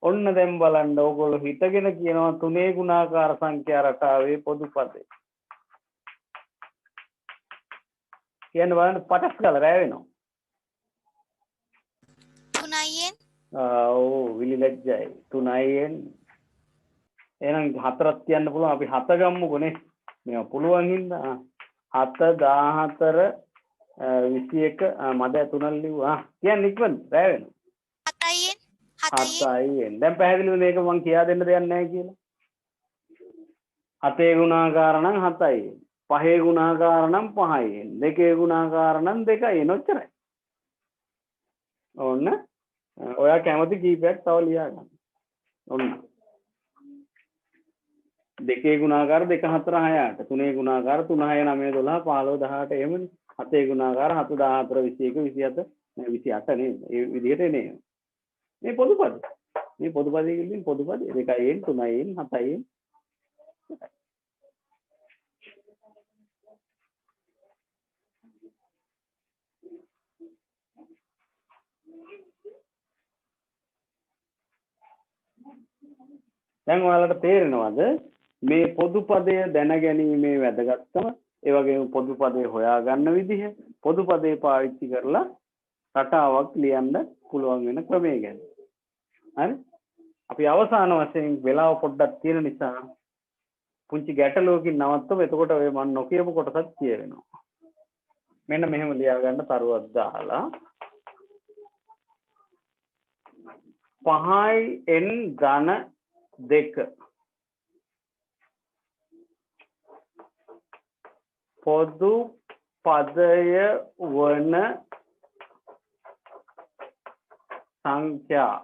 ඔන්න දැන් බලන්න ඕගොල්ලෝ හිතගෙන කියනවා තුනේ ගුණාකාර සංඛ්‍යා රටාවේ පොදු පදේ. කියන්න බලන්න පටස් ගාලා රැ වෙනවා. 3යෙන් ඔව් විලිලැජ්ජයි 3න්. එහෙනම් 4ක් තියන්න පුළුවන්. අපි 7 ගමුකෝ නේ. මේවා පුළුවන් හින්දා 7 14 21 මද 3ක් ලිව්වා. කියන්න ඉක්මනට රැ වෙනවා. 7යෙන් 7න්. දැන් පැහැදිලිව මේක මම කියා දෙන්න දෙයක් නැහැ කියලා. 7 ගුණාකාර නම් 7යි. 5 ගුණාකාර නම් 5යි. 2 ගුණාකාර නම් 2යි. නොච්චරයි. ඕන්න. ඔයා කැමති කීපයක් තව ලියා ගන්න. ඔන්න. 2 ගුණාකාර 2 4 6 8. 3 ගුණාකාර 3 6 9 12 15 18 එහෙමනේ. 7 ගුණාකාර 7 14 21 27 28 නේද? ඒ විදිහට එන්නේ. මේ පොදු පද. මේ පොදු පදයේ කියන්නේ පොදු පද 2න් 3න් 7න්. දැන් ඔයාලට තේරෙනවද මේ පොදු පදය දැනගැනීමේ වැදගත්කම, ඒ වගේම පොදු පදේ හොයාගන්න විදිහ, පොදු පදේ පාවිච්චි කරලා රටාවක් ලියන්න පුළුවන් වෙන ක්‍රමය ගැන. හරි? අපි අවසාන වශයෙන් වෙලාව පොඩ්ඩක් තියෙන නිසා පුංචි ගැටලුවකින් නවත්තමු. එතකොට ඔය මම නොකියපු කොටසක් කියවෙනවා. මෙන්න මෙහෙම ලියා ගන්න තරුවක් දාලා 5n ධන 2 පොදු පදය වන සංඛ්‍යා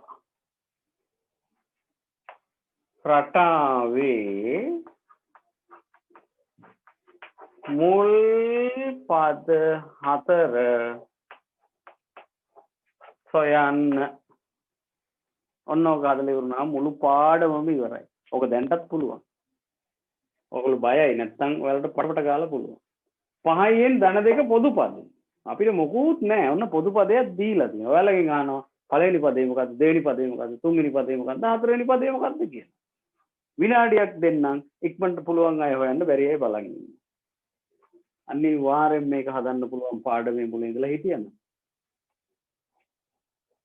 රටාවේ මුල් පද 4 සොයන්න. ඔන්න ඔක හදලා ඉවරනා මුළු පාඩමම ඉවරයි. ඔක දැන්ටත් පුළුවන්. ඔයගොල්ලෝ බයයි නැත්තම් ඔයාලට පටපට ගාලා පුළුවන්. 5න් ධන 2 පොදු පද. අපිට මොකුත් නැහැ. ඔන්න පොදු පදයක් දීලා තියෙනවා. ඔයාලගෙන් අහනවා පළවෙනි පදේ මොකද්ද? දෙවෙනි පදේ මොකද්ද? තුන්වෙනි පදේ මොකද්ද? හතරවෙනි පදේ මොකද්ද කියලා. විනාඩියක් දෙන්නම් ඉක්මනට පුළුවන් අය හොයන්න බැරි අය බලන් ඉන්න. අනිවාර්යෙන් මේක හදන්න පුළුවන් පාඩමේ මුලින් ඉඳලා හිටියම.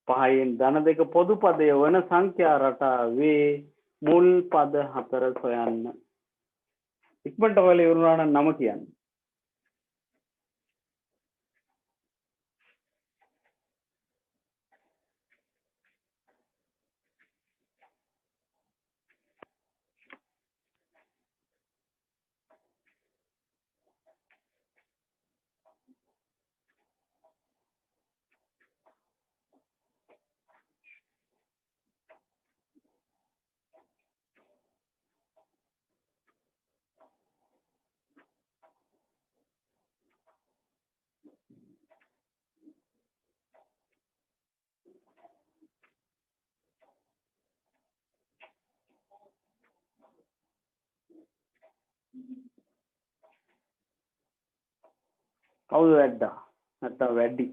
5න් ධන 2 පොදු පදය වන සංඛ්‍යා රටාවේ මුල් පද 4 සොයන්න. ඉක්මනට ඔයාලා ඉවරුණා නම් නම කියන්න. කවුද වැඩ්ඩා නැත්තම් වැඩි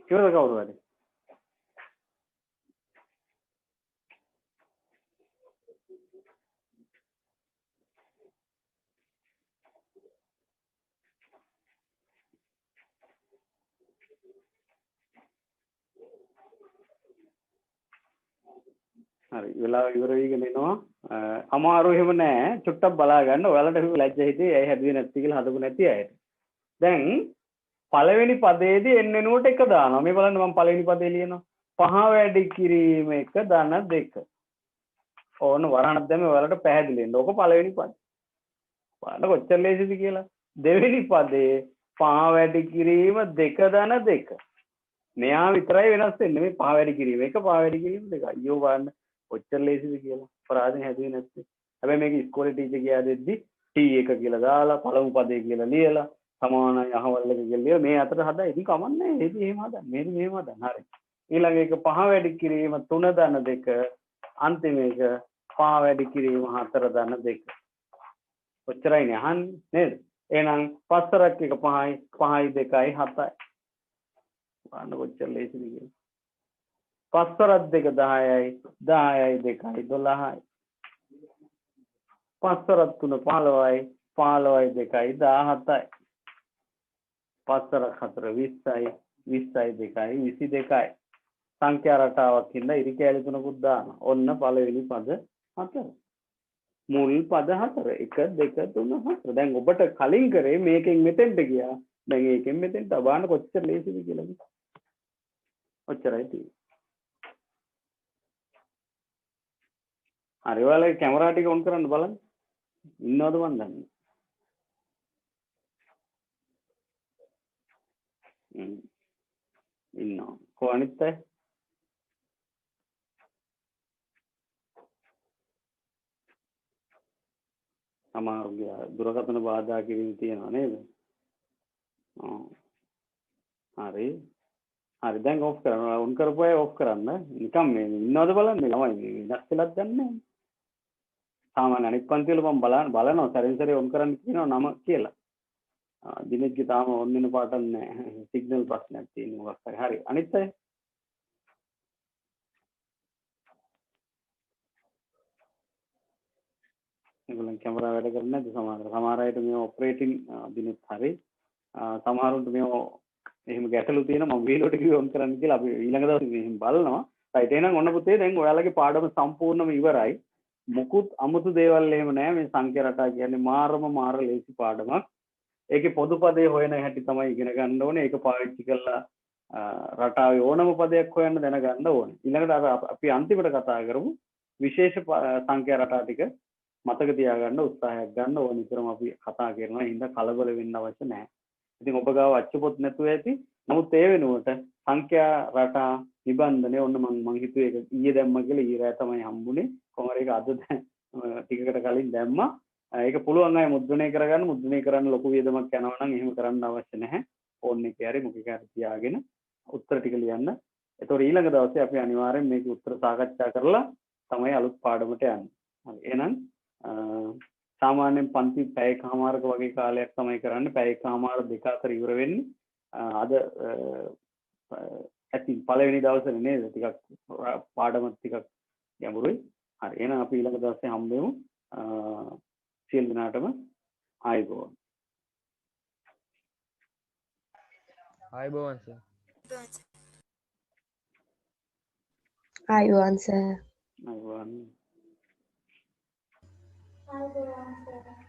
කිව්වද කවුද වැඩි හරි වෙලාව ඉවර වෙගෙන එනවා අමාරු එහෙම නෑ චුට්ටක් බලා ගන්න ඔයාලට එහෙම ලැජ්ජ හිතේ ඇයි හැදුවේ නැති කියලා හදපු නැති අයට දැන් පළවෙනි පදයේදී n වෙනුවට 1 දානවා මේ බලන්න මම පළවෙනි පදේ ලියනවා පහ වැඩි කිරීම 1 ධන 2 ඕන වරහණක් දැම්මේ ඔයාලට පැහැදිලි වෙන්න ඕක පළවෙනි පද බලන්න කොච්චර ලේසිද කියලා දෙවෙනි පදේ පහ වැඩි කිරීම 2 ධන 2 මෙයා විතරයි වෙනස් වෙන්නේ මේ පහ වැඩි කිරීම 1 පහ වැඩි කිරීම 2 අයියෝ බලන්න කොච්චර ලේසිද කියලා අපරාධෙන් හැදුවේ නැත්තේ හැබැයි මේක ඉස්කෝලේ ටීචර් ගියා දෙද්දි t1 කියලා දාලා පළමු පදේ කියලා ලියලා සමානයි අහවල් එක කියලා ලියලා මේ අතර හදා ඉතින් කමන්නේ මේක එහෙම හදන්න මේක මෙහෙම හදන්න හරි ඊළඟ එක පහ වැඩි කිරීම 3 ධන 2 අන්තිම එක පහ වැඩි කිරීම 4 ධන 2 ඔච්චරයිනේ අහන්නේ නේද එහෙනම් පස්සරක් එක 5යි 5යි 2යි 7යි බලන්න කොච්චර ලේසිද කියලා පස්සරක් දෙක 10යි 10යි 2යි 12යි පස්සරක් 3 15යි 15යි 2යි 17යි පස්සරක් 4 20යි 20යි 2යි 22යි සංඛ්‍යා රටාවක් හින්දා ඉරි කැලි තුනකුත් දානවා ඔන්න පළවෙනි පද 4 මුල් පද 4 1 2 3 4 දැන් ඔබට කලින් කරේ මේකෙන් මෙතෙන්ට ගියා දැන් ඒකෙන් මෙතෙන්ට බලන්න කොච්චර ලේසිද කියලා ඔච්චරයි තියෙන්නේ හරි ඔයාලගේ කැමරා ටික ඔන් කරන්න බලන්න ඉන්නවද මන් දන්නේ ඉන්නවා කො අනිත් අය සමහරගේ දුරකථන බාධා කිරීම තියෙනවා නේද හරි හරි දැන් ඔෆ් කරන්න ඔන් කරපු අය ඔෆ් කරන්න නිකන් මේ ඉන්නවද බලන්න ළමයි වෙනස් වෙලක් ගන්නෑ සාමාන්‍ය අනිත් පන්තිවල මම බලනවා සැරින් සැරේ ඔන් කරන්න කියනවා නම කියලා දිනෙත්ගේ තාම ඔන් වෙන පාටක් නැහැ සිග්නල් ප්‍රශ්නයක් තියෙනවා මොකක් හරි හරි අනිත් අය ඒගොල්ලන් කැමරා වැඩ කරන්නේ නැද්ද සමහර අයට මේ ඔපරේටින් දිනෙත් හරි සමහරුන්ට මේ එහෙම ගැටලු තියෙනවා මම වීලෝට කිව්ව ඔන් කරන්න කියලා අපි ඊළඟ දවසේ මෙහෙම බලනවා රයිට් එහෙනම් ඔන්න පුතේ දැන් ඔයාලගේ පාඩම සම්පූර්ණම ඉවරයි මුකුත් අමුතු දේවල් එහෙම නැහැ මේ සංඛ්‍යා රටා කියන්නේ මාර ලේසි පාඩමක් ඒකේ පොදු පදේ හොයන හැටි තමයි ඉගෙන ගන්න ඕනේ ඒක පාවිච්චි කරලා රටාවේ ඕනම පදයක් හොයන්න දැනගන්න ඕනේ ඊළඟට අපි අන්තිමට කතා කරමු විශේෂ සංඛ්‍යා රටා ටික මතක තියාගන්න උත්සාහයක් ගන්න ඕන විතරම අපි කතා කරනවා හින්දා කලබල වෙන්න අවශ්‍ය නැහැ ඉතින් ඔබ ගාව අච්චුපොත් නැතුව ඇති නමුත් ඒ වෙනුවට සංඛ්‍යා රටා නිබන්ධනය ඔන්න මම හිතුවේ ඒක ඊයේ දැම්ම කියලා ඊයේ රෑ තමයි හම්බුනේ කොහොමද ඒක අද ටිකකට කලින් දැම්මා ඒක පුළුවන් අය මුද්‍රණය කරන්න ලොකු වියදමක් යනවා නම් එහෙම කරන්න අවශ්‍ය නැහැ ෆෝන් එකේ හරි මොකක හරි තියාගෙන උත්තර ටික ලියන්න එතකොට ඊළඟ දවසේ අපි අනිවාර්යෙන් මේක උත්තර සාකච්ඡා කරලා තමයි අලුත් පාඩමට යන්නේ හරි එහෙනම් සාමාන්‍යයෙන් පන්ති පැයකමාරක වගේ කාලයක් තමයි කරන්නේ පැයකමාර දෙක අතර ඉවර වෙන්නේ අද ඇති පළවෙනි දවසේ නේද ටිකක් පාඩම ටිකක් ගැඹුරුයි හරි එහෙනම් අපි ඊළඟ දවසේ හම්බෙමු සියලු දෙනාටම ආයුබෝවන් ආයුබෝවන් සර් ආයුබෝවන් සර් ආයුබෝවන් ආයුබෝවන් සර්